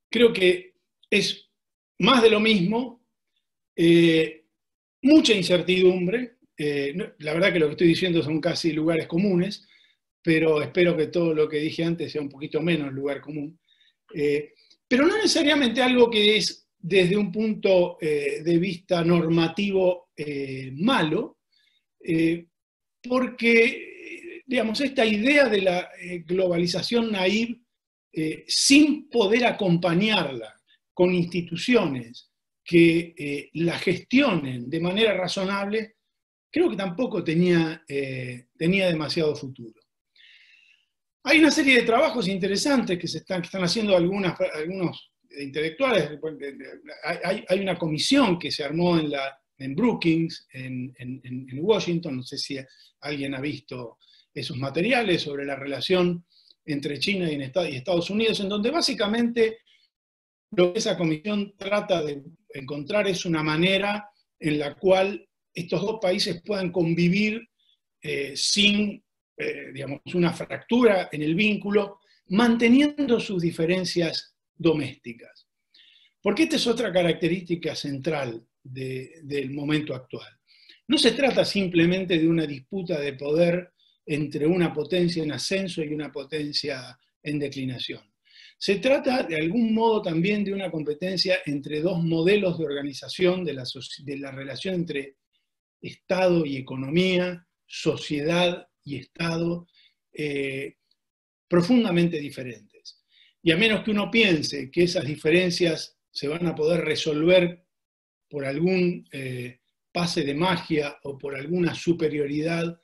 creo que es más de lo mismo, mucha incertidumbre. La verdad que lo que estoy diciendo son casi lugares comunes, pero espero que todo lo que dije antes sea un poquito menos lugar común. Pero no necesariamente algo que es desde un punto de vista normativo malo, porque, digamos, esta idea de la globalización naive, sin poder acompañarla con instituciones que la gestionen de manera razonable, creo que tampoco tenía demasiado futuro. Hay una serie de trabajos interesantes que están haciendo algunos intelectuales. Hay una comisión que se armó en Brookings, en Washington, no sé si alguien ha visto esos materiales sobre la relación entre China y Estados Unidos, en donde básicamente lo que esa comisión trata de encontrar es una manera en la cual estos dos países puedan convivir sin digamos, una fractura en el vínculo, manteniendo sus diferencias domésticas. Porque esta es otra característica central del momento actual. No se trata simplemente de una disputa de poder entre una potencia en ascenso y una potencia en declinación. Se trata de algún modo también de una competencia entre dos modelos de organización de la relación entre Estado y economía, sociedad y Estado, profundamente diferentes. Y a menos que uno piense que esas diferencias se van a poder resolver por algún pase de magia o por alguna superioridad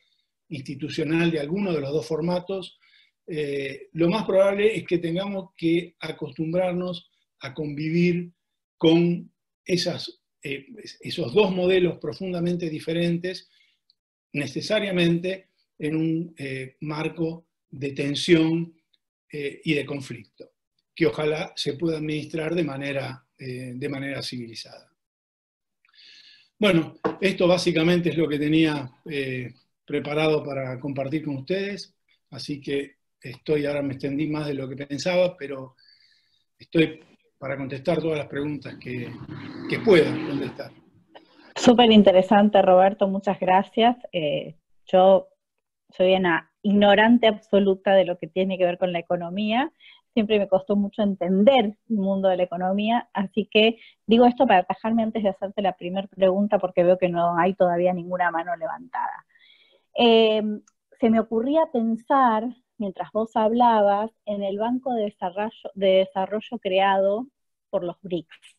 institucional de alguno de los dos formatos, lo más probable es que tengamos que acostumbrarnos a convivir con esos dos modelos profundamente diferentes, necesariamente en un marco de tensión y de conflicto, que ojalá se pueda administrar de manera civilizada. Bueno, esto básicamente es lo que tenía preparado para compartir con ustedes, así que ahora me extendí más de lo que pensaba, pero estoy para contestar todas las preguntas que pueda contestar. Súper interesante, Roberto, muchas gracias. Yo soy una ignorante absoluta de lo que tiene que ver con la economía. Siempre me costó mucho entender el mundo de la economía, así que digo esto para atajarme antes de hacerte la primera pregunta, porque veo que no hay todavía ninguna mano levantada. se me ocurría pensar, mientras vos hablabas, en el banco de desarrollo creado por los BRICS.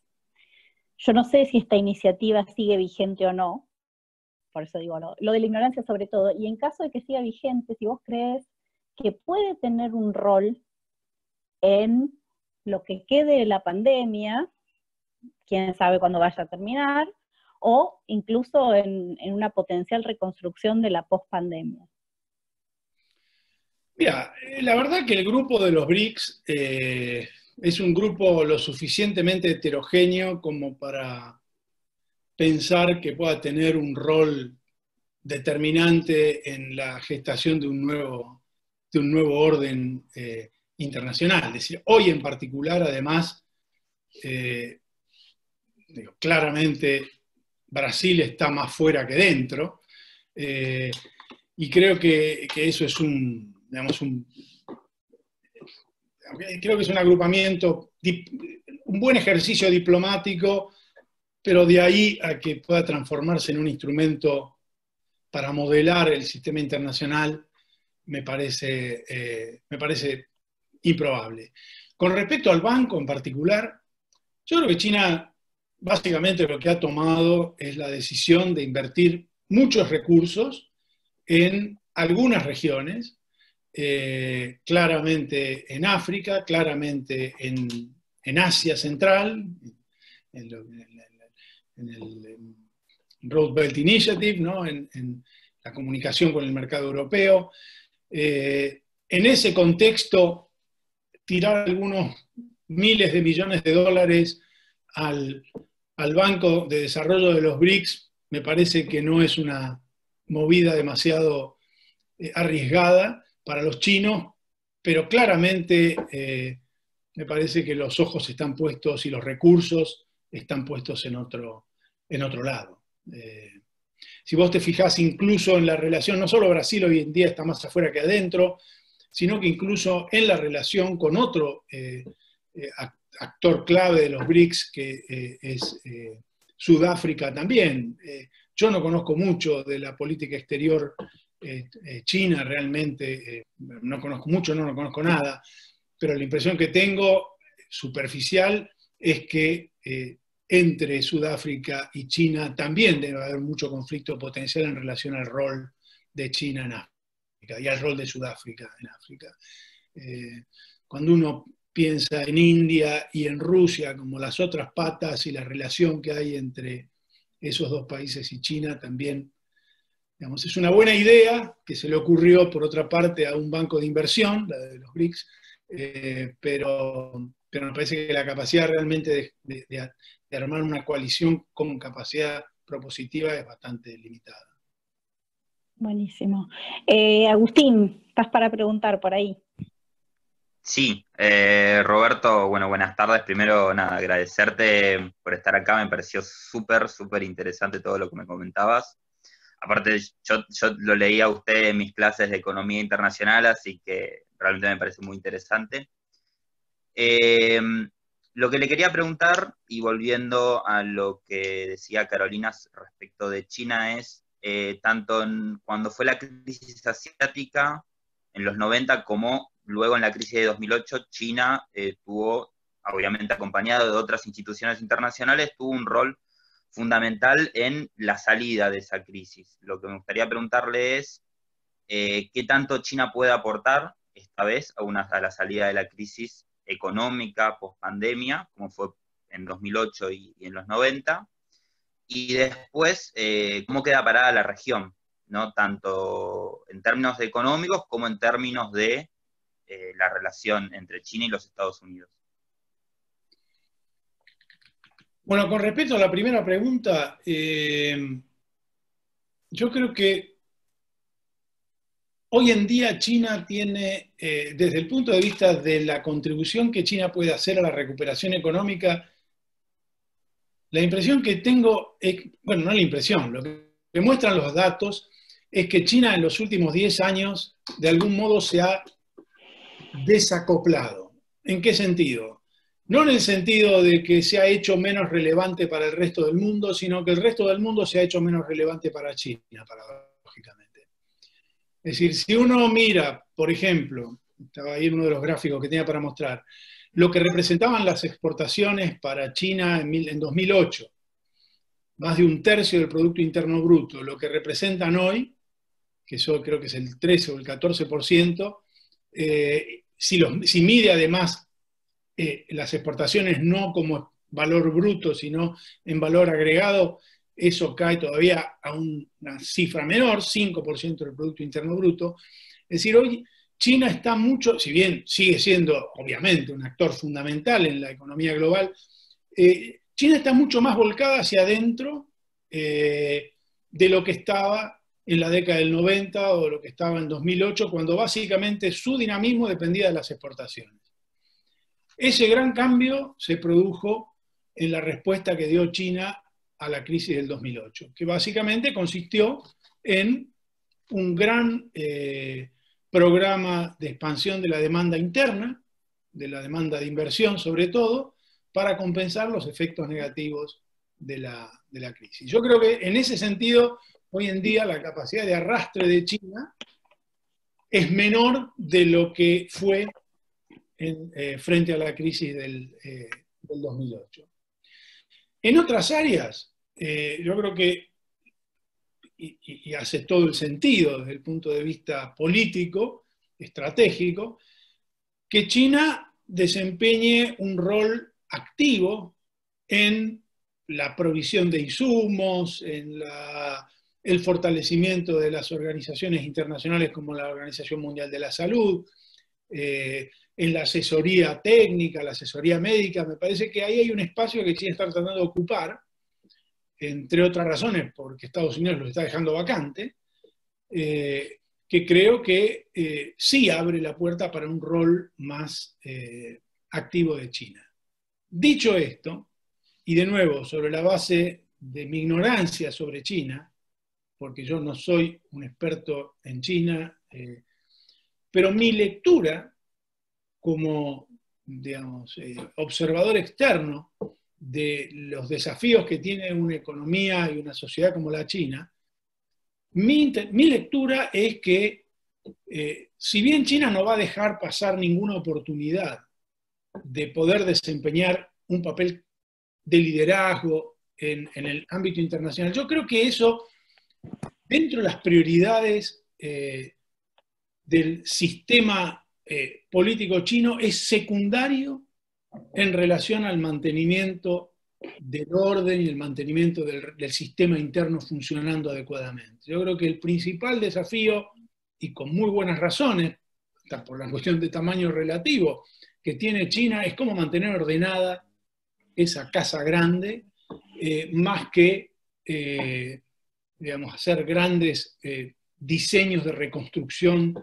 Yo no sé si esta iniciativa sigue vigente o no, por eso digo lo de la ignorancia sobre todo, y en caso de que siga vigente, si vos crees que puede tener un rol en lo que quede de la pandemia, quién sabe cuándo vaya a terminar, o incluso en una potencial reconstrucción de la post-pandemia. Mira, la verdad que el grupo de los BRICS es un grupo lo suficientemente heterogéneo como para pensar que pueda tener un rol determinante en la gestación de un nuevo orden internacional. Es decir, hoy en particular, además, claramente Brasil está más fuera que dentro, y creo que eso es creo que es un agrupamiento, un buen ejercicio diplomático, pero de ahí a que pueda transformarse en un instrumento para modelar el sistema internacional, me parece improbable. Con respecto al banco en particular, yo creo que China básicamente lo que ha tomado es la decisión de invertir muchos recursos en algunas regiones, claramente en África, claramente en Asia Central, en el Road Belt Initiative, ¿no? en la comunicación con el mercado europeo. En ese contexto, tirar algunos miles de millones de dólares al Banco de Desarrollo de los BRICS me parece que no es una movida demasiado arriesgada para los chinos, pero claramente me parece que los ojos están puestos y los recursos están puestos en otro lado. Si vos te fijás incluso en la relación, no solo Brasil hoy en día está más afuera que adentro, sino que incluso en la relación con otro actor clave de los BRICS, que es Sudáfrica también. Yo no conozco mucho de la política exterior china realmente, no conozco mucho, no conozco nada, pero la impresión que tengo, superficial, es que entre Sudáfrica y China también debe haber mucho conflicto potencial en relación al rol de China en África y al rol de Sudáfrica en África. Cuando uno piensa en India y en Rusia como las otras patas y la relación que hay entre esos dos países y China, también, digamos, es una buena idea que se le ocurrió, por otra parte, a un banco de inversión, la de los BRICS, pero me parece que la capacidad realmente de armar una coalición con capacidad propositiva es bastante limitada. Buenísimo. Agustín, estás para preguntar por ahí. Sí, Roberto, bueno, buenas tardes. Primero, nada, agradecerte por estar acá. Me pareció súper, súper interesante todo lo que me comentabas. Aparte, yo lo leí a usted en mis clases de Economía Internacional, así que realmente me parece muy interesante. Lo que le quería preguntar, y volviendo a lo que decía Carolina respecto de China, es tanto cuando fue la crisis asiática en los 90 como luego en la crisis de 2008, China tuvo, obviamente acompañado de otras instituciones internacionales, tuvo un rol fundamental en la salida de esa crisis. Lo que me gustaría preguntarle es qué tanto China puede aportar esta vez a la salida de la crisis económica post-pandemia, como fue en 2008 y en los 90, y después cómo queda parada la región, ¿no? Tanto en términos económicos como en términos de la relación entre China y los Estados Unidos. Bueno, con respecto a la primera pregunta, yo creo que hoy en día China tiene, desde el punto de vista de la contribución que China puede hacer a la recuperación económica, la impresión que tengo, bueno, no la impresión, lo que muestran los datos es que China en los últimos 10 años de algún modo se ha desacoplado. ¿En qué sentido? No en el sentido de que se ha hecho menos relevante para el resto del mundo, sino que el resto del mundo se ha hecho menos relevante para China, paradójicamente. Es decir, si uno mira, por ejemplo, estaba ahí en uno de los gráficos que tenía para mostrar, lo que representaban las exportaciones para China en 2008, más de un tercio del Producto Interno Bruto, lo que representan hoy, que eso creo que es el 13 o el 14%, si mide además las exportaciones no como valor bruto, sino en valor agregado, eso cae todavía a una cifra menor, 5% del Producto Interno Bruto. Es decir, hoy China está mucho, si bien sigue siendo obviamente un actor fundamental en la economía global, China está mucho más volcada hacia adentro de lo que estaba en la década del 90 o lo que estaba en 2008, cuando básicamente su dinamismo dependía de las exportaciones. Ese gran cambio se produjo en la respuesta que dio China a la crisis del 2008, que básicamente consistió en un gran programa de expansión de la demanda interna, de la demanda de inversión sobre todo, para compensar los efectos negativos de la crisis. Yo creo que en ese sentido, hoy en día la capacidad de arrastre de China es menor de lo que fue frente a la crisis del 2008. En otras áreas, yo creo que, y hace todo el sentido desde el punto de vista político, estratégico, que China desempeñe un rol activo en la provisión de insumos, en el fortalecimiento de las organizaciones internacionales como la Organización Mundial de la Salud, en la asesoría técnica, la asesoría médica. Me parece que ahí hay un espacio que China está tratando de ocupar, entre otras razones porque Estados Unidos lo está dejando vacante, que creo que sí abre la puerta para un rol más activo de China. Dicho esto, y de nuevo, sobre la base de mi ignorancia sobre China, porque yo no soy un experto en China, pero mi lectura como, digamos, observador externo de los desafíos que tiene una economía y una sociedad como la China, mi lectura es que si bien China no va a dejar pasar ninguna oportunidad de poder desempeñar un papel de liderazgo en el ámbito internacional, yo creo que eso, dentro de las prioridades del sistema político chino, es secundario en relación al mantenimiento del orden y el mantenimiento del sistema interno funcionando adecuadamente. Yo creo que el principal desafío, y con muy buenas razones, hasta por la cuestión de tamaño relativo, que tiene China, es cómo mantener ordenada esa casa grande, más que, digamos, hacer grandes diseños de reconstrucción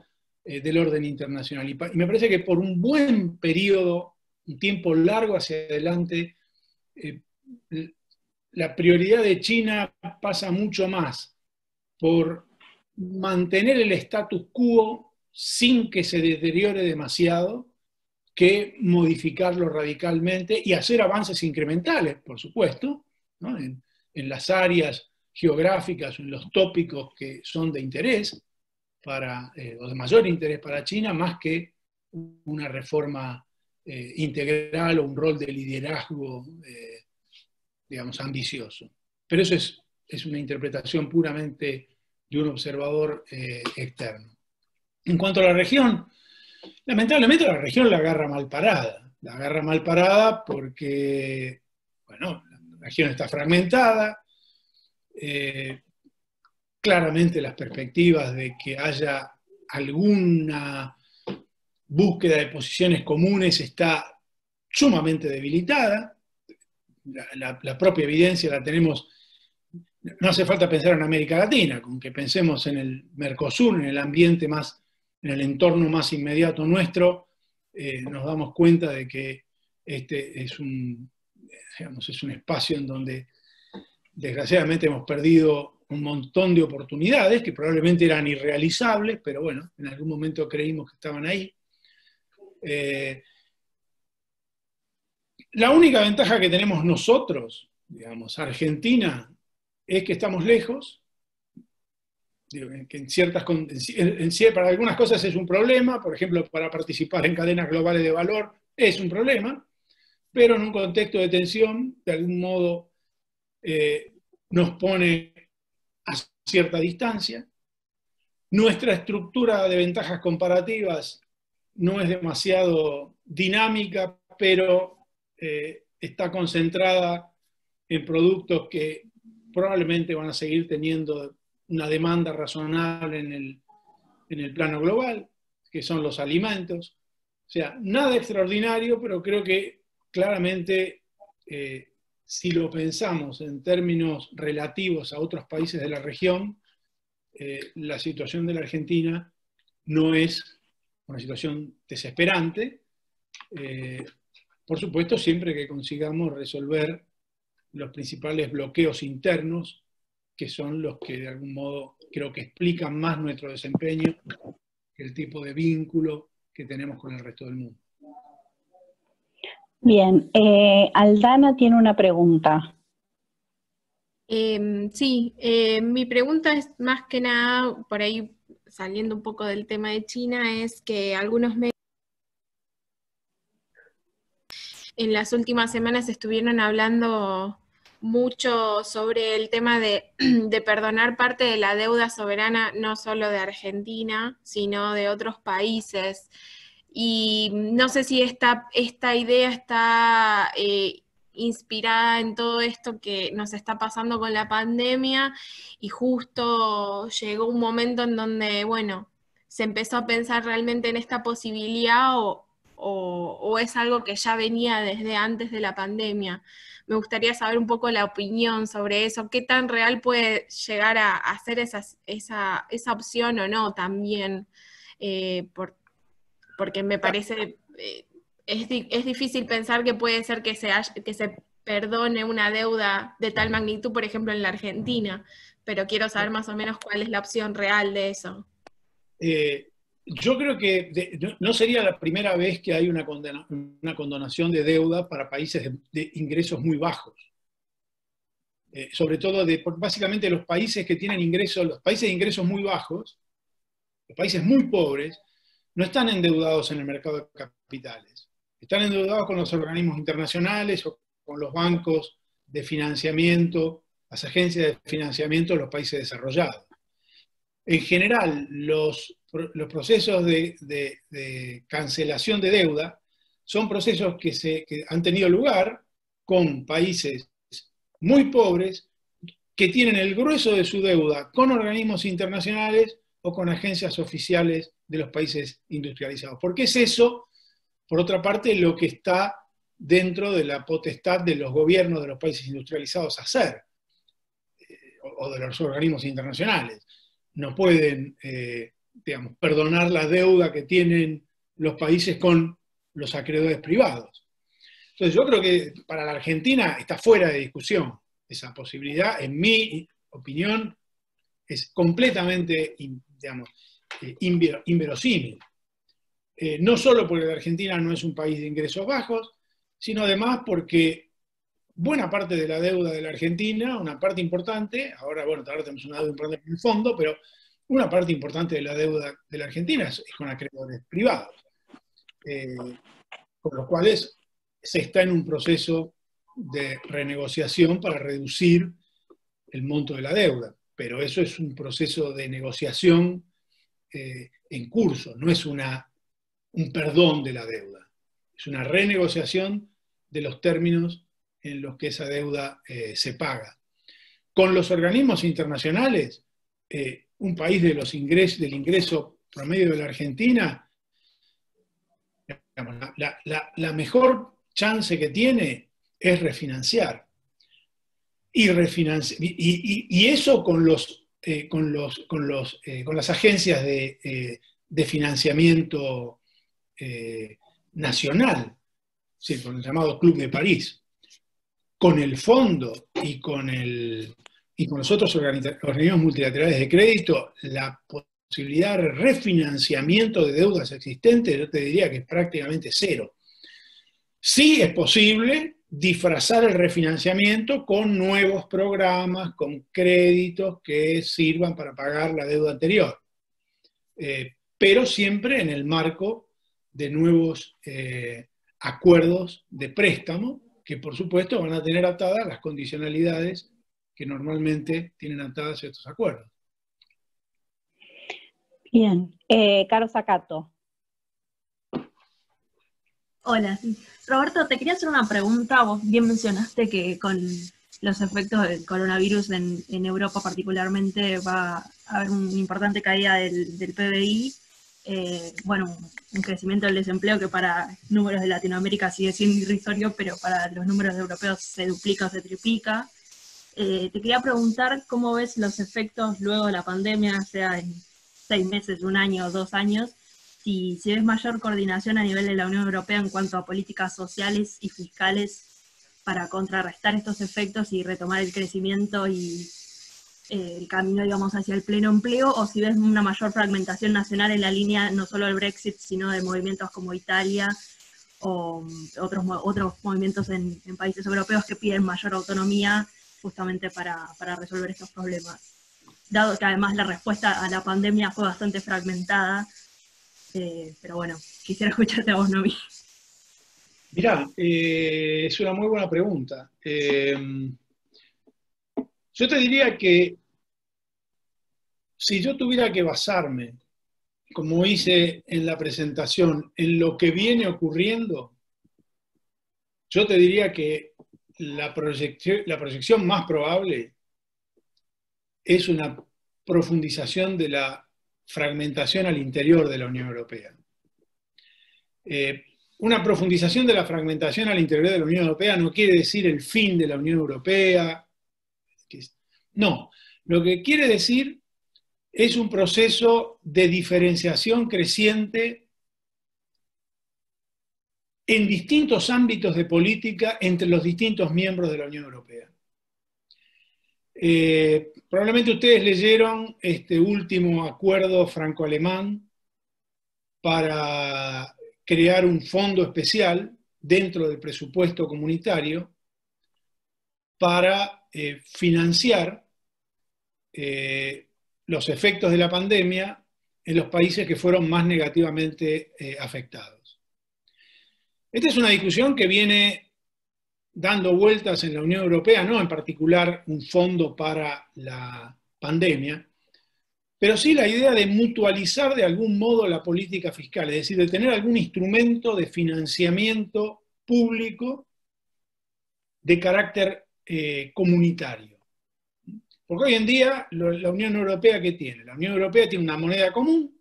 del orden internacional. Y me parece que por un buen periodo, un tiempo largo hacia adelante, la prioridad de China pasa mucho más por mantener el status quo sin que se deteriore demasiado, que modificarlo radicalmente y hacer avances incrementales, por supuesto, ¿no? en las áreas geográficas, en los tópicos que son de interés o de mayor interés para China, más que una reforma integral o un rol de liderazgo, digamos, ambicioso. Pero eso es una interpretación puramente de un observador externo. En cuanto a la región, lamentablemente la región la agarra mal parada. La agarra mal parada porque, bueno, la región está fragmentada. Claramente las perspectivas de que haya alguna búsqueda de posiciones comunes está sumamente debilitada. La propia evidencia la tenemos. No hace falta pensar en América Latina, con que pensemos en el Mercosur, en el ambiente más, en el entorno más inmediato nuestro, nos damos cuenta de que este es es un espacio en donde desgraciadamente hemos perdido un montón de oportunidades que probablemente eran irrealizables, pero bueno, en algún momento creímos que estaban ahí. La única ventaja que tenemos nosotros, digamos, Argentina, es que estamos lejos Digo, que para algunas cosas es un problema, por ejemplo, para participar en cadenas globales de valor es un problema, pero en un contexto de tensión, de algún modo, nos pone a cierta distancia. Nuestra estructura de ventajas comparativas no es demasiado dinámica, pero está concentrada en productos que probablemente van a seguir teniendo una demanda razonable en el plano global, que son los alimentos. O sea, nada extraordinario, pero creo que claramente, si lo pensamos en términos relativos a otros países de la región, la situación de la Argentina no es una situación desesperante. Por supuesto, siempre que consigamos resolver los principales bloqueos internos, que son los que de algún modo creo que explican más nuestro desempeño que el tipo de vínculo que tenemos con el resto del mundo. Bien, Aldana tiene una pregunta. Sí, mi pregunta es más que nada, por ahí saliendo un poco del tema de China, es que algunos medios en las últimas semanas estuvieron hablando mucho sobre el tema de perdonar parte de la deuda soberana, no solo de Argentina, sino de otros países. Y no sé si esta idea está inspirada en todo esto que nos está pasando con la pandemia, y justo llegó un momento en donde, bueno, se empezó a pensar realmente en esta posibilidad, o es algo que ya venía desde antes de la pandemia. Me gustaría saber un poco la opinión sobre eso, qué tan real puede llegar a ser esa opción o no también, porque me parece, es difícil pensar que puede ser que se perdone una deuda de tal magnitud, por ejemplo, en la Argentina, pero quiero saber más o menos cuál es la opción real de eso. Yo creo que no sería la primera vez que hay una condonación de deuda para países de ingresos muy bajos. Sobre todo, básicamente los países que tienen ingresos, los países de ingresos muy bajos, los países muy pobres, no están endeudados en el mercado de capitales. Están endeudados con los organismos internacionales o con los bancos de financiamiento, las agencias de financiamiento de los países desarrollados. En general, los procesos de cancelación de deuda son procesos que han tenido lugar con países muy pobres que tienen el grueso de su deuda con organismos internacionales o con agencias oficiales de los países industrializados. Porque es eso, por otra parte, lo que está dentro de la potestad de los gobiernos de los países industrializados hacer, o de los organismos internacionales. No pueden, perdonar la deuda que tienen los países con los acreedores privados. Entonces yo creo que para la Argentina está fuera de discusión esa posibilidad. En mi opinión es completamente, inverosímil. No solo porque la Argentina no es un país de ingresos bajos, sino además porque buena parte de la deuda de la Argentina, una parte importante, ahora tenemos una deuda importante en el fondo, pero una parte importante de la deuda de la Argentina es con acreedores privados, con los cuales se está en un proceso de renegociación para reducir el monto de la deuda. Pero eso es un proceso de negociación en curso, no es un perdón de la deuda, es una renegociación de los términos en los que esa deuda se paga. Con los organismos internacionales, un país del ingreso promedio de la Argentina, la mejor chance que tiene es refinanciar. Y eso con las agencias de financiamiento nacional, sí, con el llamado Club de París. Con el fondo y con los otros organismos multilaterales de crédito, la posibilidad de refinanciamiento de deudas existentes, yo te diría que es prácticamente cero. Sí es posible, disfrazar el refinanciamiento con nuevos programas, con créditos que sirvan para pagar la deuda anterior. Pero siempre en el marco de nuevos acuerdos de préstamo, que por supuesto van a tener atadas las condicionalidades que normalmente tienen atadas estos acuerdos. Bien. Caro Sacato. Hola, sí. Roberto, te quería hacer una pregunta. Vos bien mencionaste que con los efectos del coronavirus en Europa particularmente va a haber una importante caída del PBI, bueno, un crecimiento del desempleo que para números de Latinoamérica sigue siendo irrisorio, pero para los números europeos se duplica o se triplica. Te quería preguntar cómo ves los efectos luego de la pandemia, sea en 6 meses, 1 año, 2 años, si ves mayor coordinación a nivel de la Unión Europea en cuanto a políticas sociales y fiscales para contrarrestar estos efectos y retomar el crecimiento y el camino, digamos, hacia el pleno empleo, o si ves una mayor fragmentación nacional en la línea no solo del Brexit, sino de movimientos como Italia o otros movimientos en países europeos que piden mayor autonomía justamente para resolver estos problemas. Dado que además la respuesta a la pandemia fue bastante fragmentada, pero bueno, quisiera escucharte a vos, Nomi. Mirá, es una muy buena pregunta. Yo te diría que si yo tuviera que basarme, como hice en la presentación, en lo que viene ocurriendo, yo te diría que la proyección más probable es una profundización de la fragmentación al interior de la Unión Europea. Una profundización de la fragmentación al interior de la Unión Europea no quiere decir el fin de la Unión Europea. No, lo que quiere decir es un proceso de diferenciación creciente en distintos ámbitos de política entre los distintos miembros de la Unión Europea. Probablemente ustedes leyeron este último acuerdo franco-alemán para crear un fondo especial dentro del presupuesto comunitario para financiar los efectos de la pandemia en los países que fueron más negativamente afectados. Esta es una discusión que viene dando vueltas en la Unión Europea, no en particular un fondo para la pandemia, pero sí la idea de mutualizar de algún modo la política fiscal, es decir, de tener algún instrumento de financiamiento público de carácter comunitario. Porque hoy en día la Unión Europea, ¿qué tiene? La Unión Europea tiene una moneda común,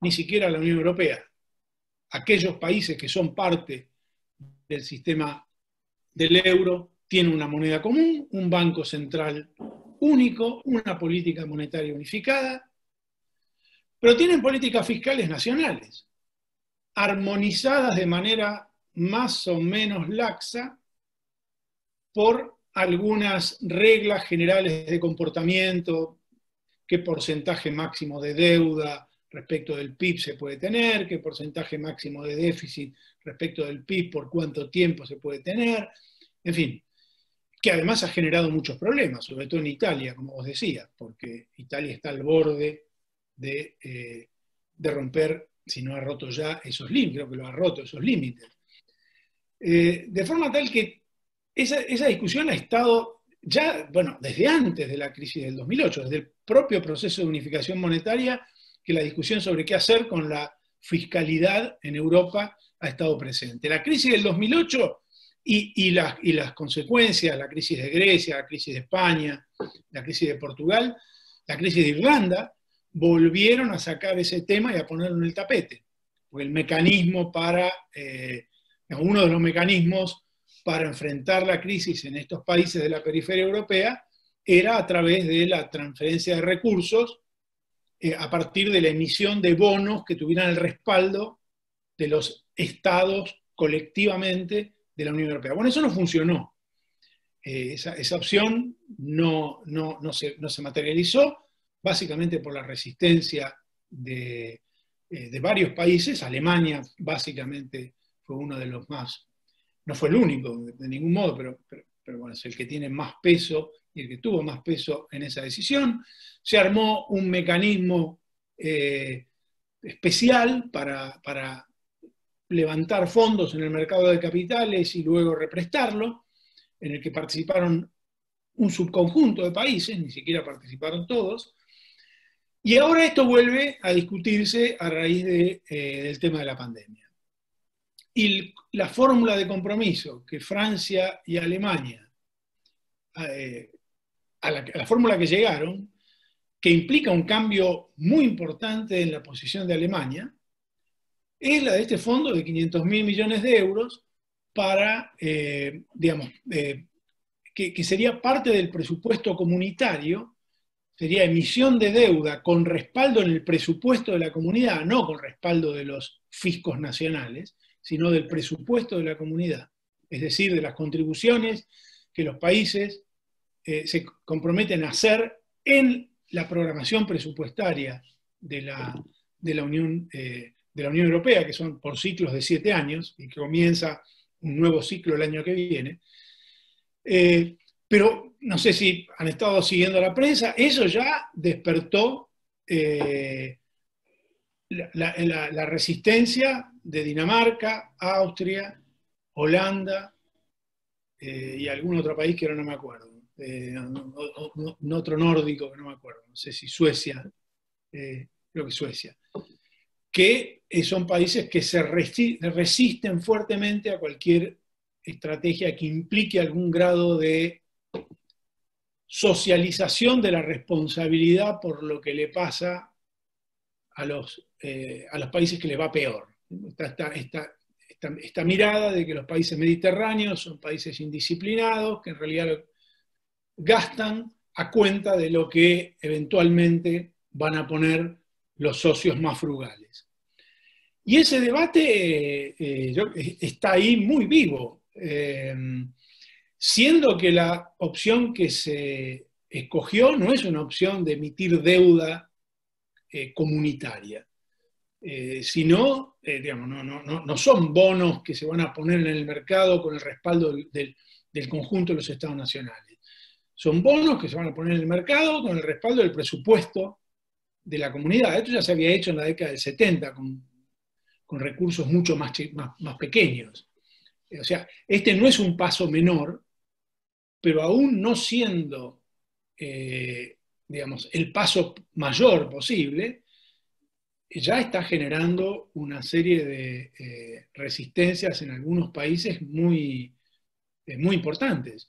ni siquiera la Unión Europea. Aquellos países que son parte del sistema del euro tienen una moneda común, un banco central único, una política monetaria unificada, pero tienen políticas fiscales nacionales, armonizadas de manera más o menos laxa por algunas reglas generales de comportamiento, qué porcentaje máximo de deuda respecto del PIB se puede tener, qué porcentaje máximo de déficit respecto del PIB, por cuánto tiempo se puede tener, en fin, que además ha generado muchos problemas, sobre todo en Italia, como vos decías, porque Italia está al borde de romper, si no ha roto ya esos límites, creo que lo ha roto esos límites. De forma tal que esa discusión ha estado ya, bueno, desde antes de la crisis del 2008, desde el propio proceso de unificación monetaria, que la discusión sobre qué hacer con la fiscalidad en Europa ha estado presente. La crisis del 2008 y las consecuencias, la crisis de Grecia, la crisis de España, la crisis de Portugal, la crisis de Irlanda, volvieron a sacar ese tema y a ponerlo en el tapete. Porque el mecanismo uno de los mecanismos para enfrentar la crisis en estos países de la periferia europea era a través de la transferencia de recursos a partir de la emisión de bonos que tuvieran el respaldo de los estados colectivamente de la Unión Europea. Bueno, eso no funcionó. Esa opción no se materializó, básicamente por la resistencia de varios países. Alemania básicamente fue uno de los más no fue el único de ningún modo, pero bueno, es el que tiene más peso y el que tuvo más peso en esa decisión. Se armó un mecanismo especial para levantar fondos en el mercado de capitales y luego represtarlo, en el que participaron un subconjunto de países, ni siquiera participaron todos, y ahora esto vuelve a discutirse a raíz del tema de la pandemia. Y la fórmula de compromiso que Francia y Alemania, a la fórmula que llegaron, que implica un cambio muy importante en la posición de Alemania, es la de este fondo de 500.000 millones de euros para, digamos, que sería parte del presupuesto comunitario, sería emisión de deuda con respaldo en el presupuesto de la comunidad, no con respaldo de los fiscos nacionales, sino del presupuesto de la comunidad, es decir, de las contribuciones que los países se comprometen a hacer en la programación presupuestaria de la Unión Europea, que son por ciclos de 7 años, y que comienza un nuevo ciclo el año que viene. Pero no sé si han estado siguiendo la prensa, eso ya despertó la resistencia de Dinamarca, Austria, Holanda y algún otro país que ahora no me acuerdo, otro nórdico que no me acuerdo, no sé si Suecia, creo que Suecia, que son países que se resisten fuertemente a cualquier estrategia que implique algún grado de socialización de la responsabilidad por lo que le pasa a los países que les va peor. Esta mirada de que los países mediterráneos son países indisciplinados, que en realidad gastan a cuenta de lo que eventualmente van a poner los socios más frugales. Y ese debate está ahí muy vivo, siendo que la opción que se escogió no es una opción de emitir deuda comunitaria, sino, digamos, no son bonos que se van a poner en el mercado con el respaldo del conjunto de los estados nacionales. Son bonos que se van a poner en el mercado con el respaldo del presupuesto de la comunidad. Esto ya se había hecho en la década del 70 con recursos mucho más pequeños. O sea, este no es un paso menor, pero aún no siendo, digamos, el paso mayor posible, ya está generando una serie de resistencias en algunos países muy importantes.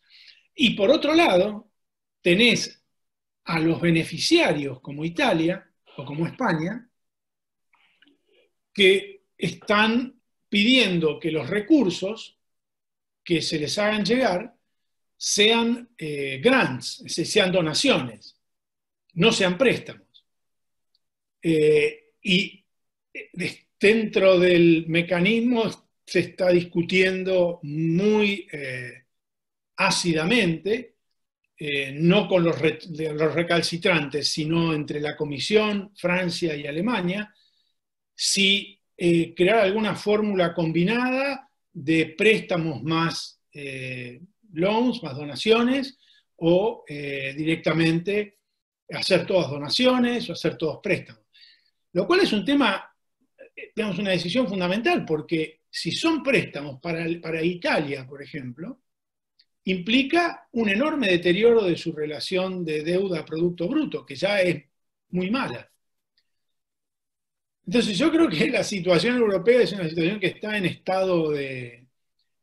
Y por otro lado, tenés a los beneficiarios como Italia o como España, que están pidiendo que los recursos que se les hagan llegar sean grants, sean donaciones, no sean préstamos. Y dentro del mecanismo se está discutiendo muy ácidamente, no con los recalcitrantes, sino entre la Comisión, Francia y Alemania, si crear alguna fórmula combinada de préstamos más loans, más donaciones, o directamente hacer todas donaciones o hacer todos préstamos. Lo cual es un tema, digamos, una decisión fundamental, porque si son préstamos para Italia, por ejemplo, implica un enorme deterioro de su relación de deuda a Producto Bruto, que ya es muy mala. Entonces yo creo que la situación europea es una situación que está en estado de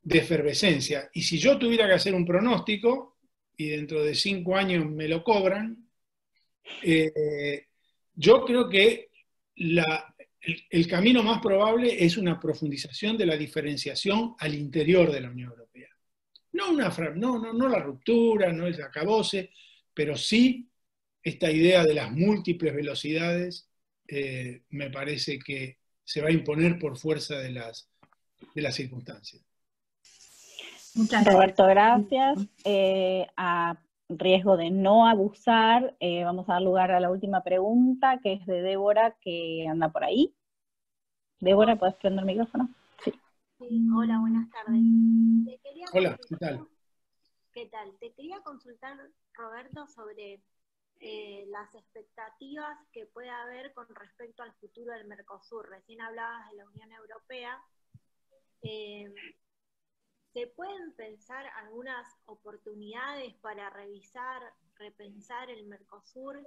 efervescencia. Y si yo tuviera que hacer un pronóstico, y dentro de 5 años me lo cobran, yo creo que el camino más probable es una profundización de la diferenciación al interior de la Unión Europea. No la ruptura, no el acabose, pero sí esta idea de las múltiples velocidades me parece que se va a imponer por fuerza de las circunstancias. Roberto, gracias. A riesgo de no abusar, vamos a dar lugar a la última pregunta, que es de Débora, que anda por ahí. Débora, ¿puedes prender el micrófono? Sí. Sí, hola, buenas tardes. Hola, ¿qué tal? ¿Qué tal? Te quería consultar, Roberto, sobre las expectativas que puede haber con respecto al futuro del Mercosur. Recién hablabas de la Unión Europea. ¿Se pueden pensar algunas oportunidades para revisar, repensar el Mercosur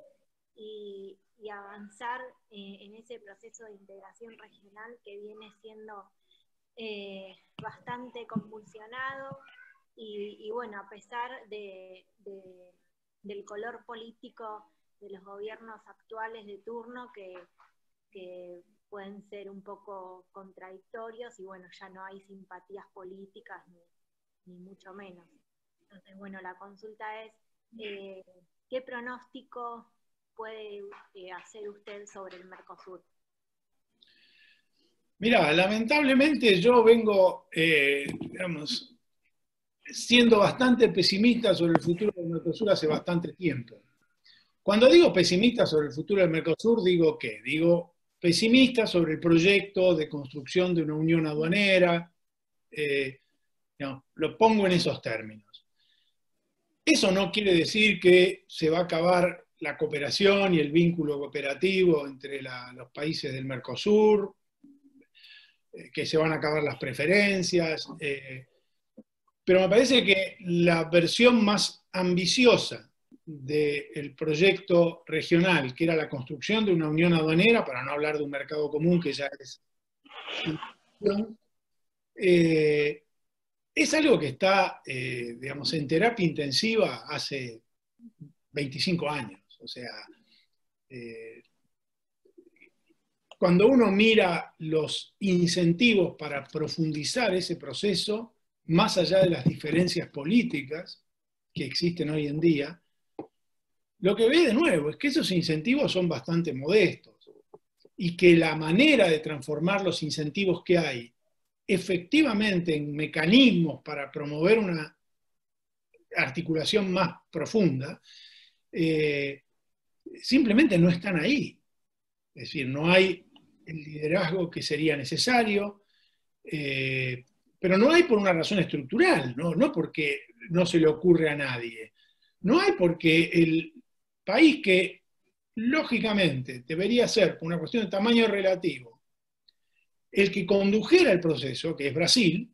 y avanzar en ese proceso de integración regional que viene siendo bastante convulsionado y bueno, a pesar del color político de los gobiernos actuales de turno que pueden ser un poco contradictorios y bueno, ya no hay simpatías políticas ni mucho menos. Entonces, bueno, la consulta es, ¿qué pronóstico puede hacer usted sobre el Mercosur? Mira, lamentablemente yo vengo, digamos, siendo bastante pesimista sobre el futuro del Mercosur hace bastante tiempo. Cuando digo pesimista sobre el futuro del Mercosur, digo ¿qué? Digo pesimista sobre el proyecto de construcción de una unión aduanera, no, lo pongo en esos términos. Eso no quiere decir que se va a acabar la cooperación y el vínculo cooperativo entre los países del Mercosur, que se van a acabar las preferencias, pero me parece que la versión más ambiciosa del proyecto regional, que era la construcción de una unión aduanera, para no hablar de un mercado común que ya es algo que está, digamos, en terapia intensiva hace 25 años. O sea, cuando uno mira los incentivos para profundizar ese proceso, más allá de las diferencias políticas que existen hoy en día, lo que ve de nuevo es que esos incentivos son bastante modestos y que la manera de transformar los incentivos que hay efectivamente en mecanismos para promover una articulación más profunda, simplemente no están ahí. Es decir, no hay el liderazgo que sería necesario, pero no hay por una razón estructural, no porque no se le ocurre a nadie. No hay porque el país que lógicamente debería ser, por una cuestión de tamaño relativo, el que condujera el proceso, que es Brasil,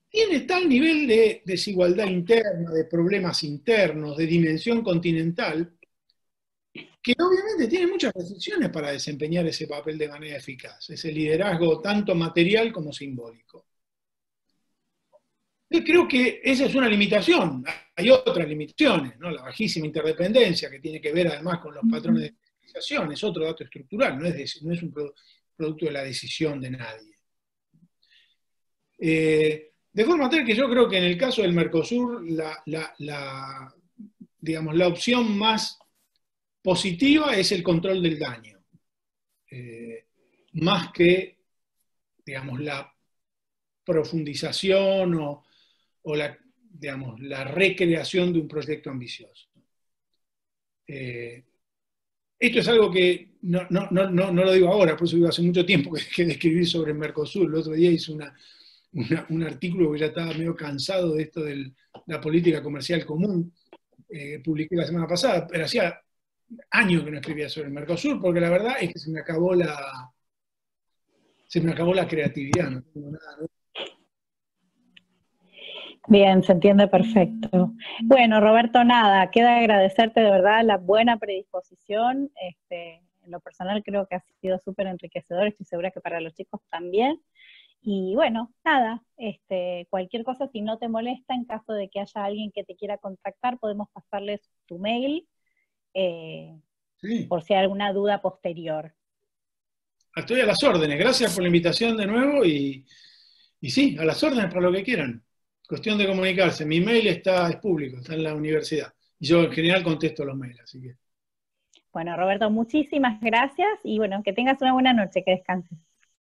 tiene tal nivel de desigualdad interna, de problemas internos, de dimensión continental, que obviamente tiene muchas restricciones para desempeñar ese papel de manera eficaz, ese liderazgo tanto material como simbólico. Yo creo que esa es una limitación. Hay otras limitaciones, ¿no? La bajísima interdependencia, que tiene que ver además con los patrones de especialización, es otro dato estructural, no es un producto de la decisión de nadie. De forma tal que yo creo que en el caso del Mercosur, digamos, la opción más positiva es el control del daño, más que, digamos, la profundización o la recreación de un proyecto ambicioso. Esto es algo que no lo digo ahora, por eso digo hace mucho tiempo que dejé de escribir sobre el Mercosur. El otro día hice un artículo que ya estaba medio cansado de esto de la política comercial común, publiqué la semana pasada, pero hacía años que no escribía sobre el Mercosur, porque la verdad es que se me acabó la creatividad, no tengo nada. Bien, se entiende perfecto. Bueno, Roberto, nada, queda agradecerte de verdad la buena predisposición. En lo personal creo que ha sido súper enriquecedor, estoy segura que para los chicos también. Y bueno, nada, cualquier cosa, si no te molesta, en caso de que haya alguien que te quiera contactar, podemos pasarles tu mail, sí, por si hay alguna duda posterior. Estoy a las órdenes, gracias por la invitación de nuevo y sí, a las órdenes para lo que quieran. Cuestión de comunicarse, mi mail es público, está en la universidad. Y yo en general contesto los mails, así que. Bueno, Roberto, muchísimas gracias y bueno, que tengas una buena noche, que descanses.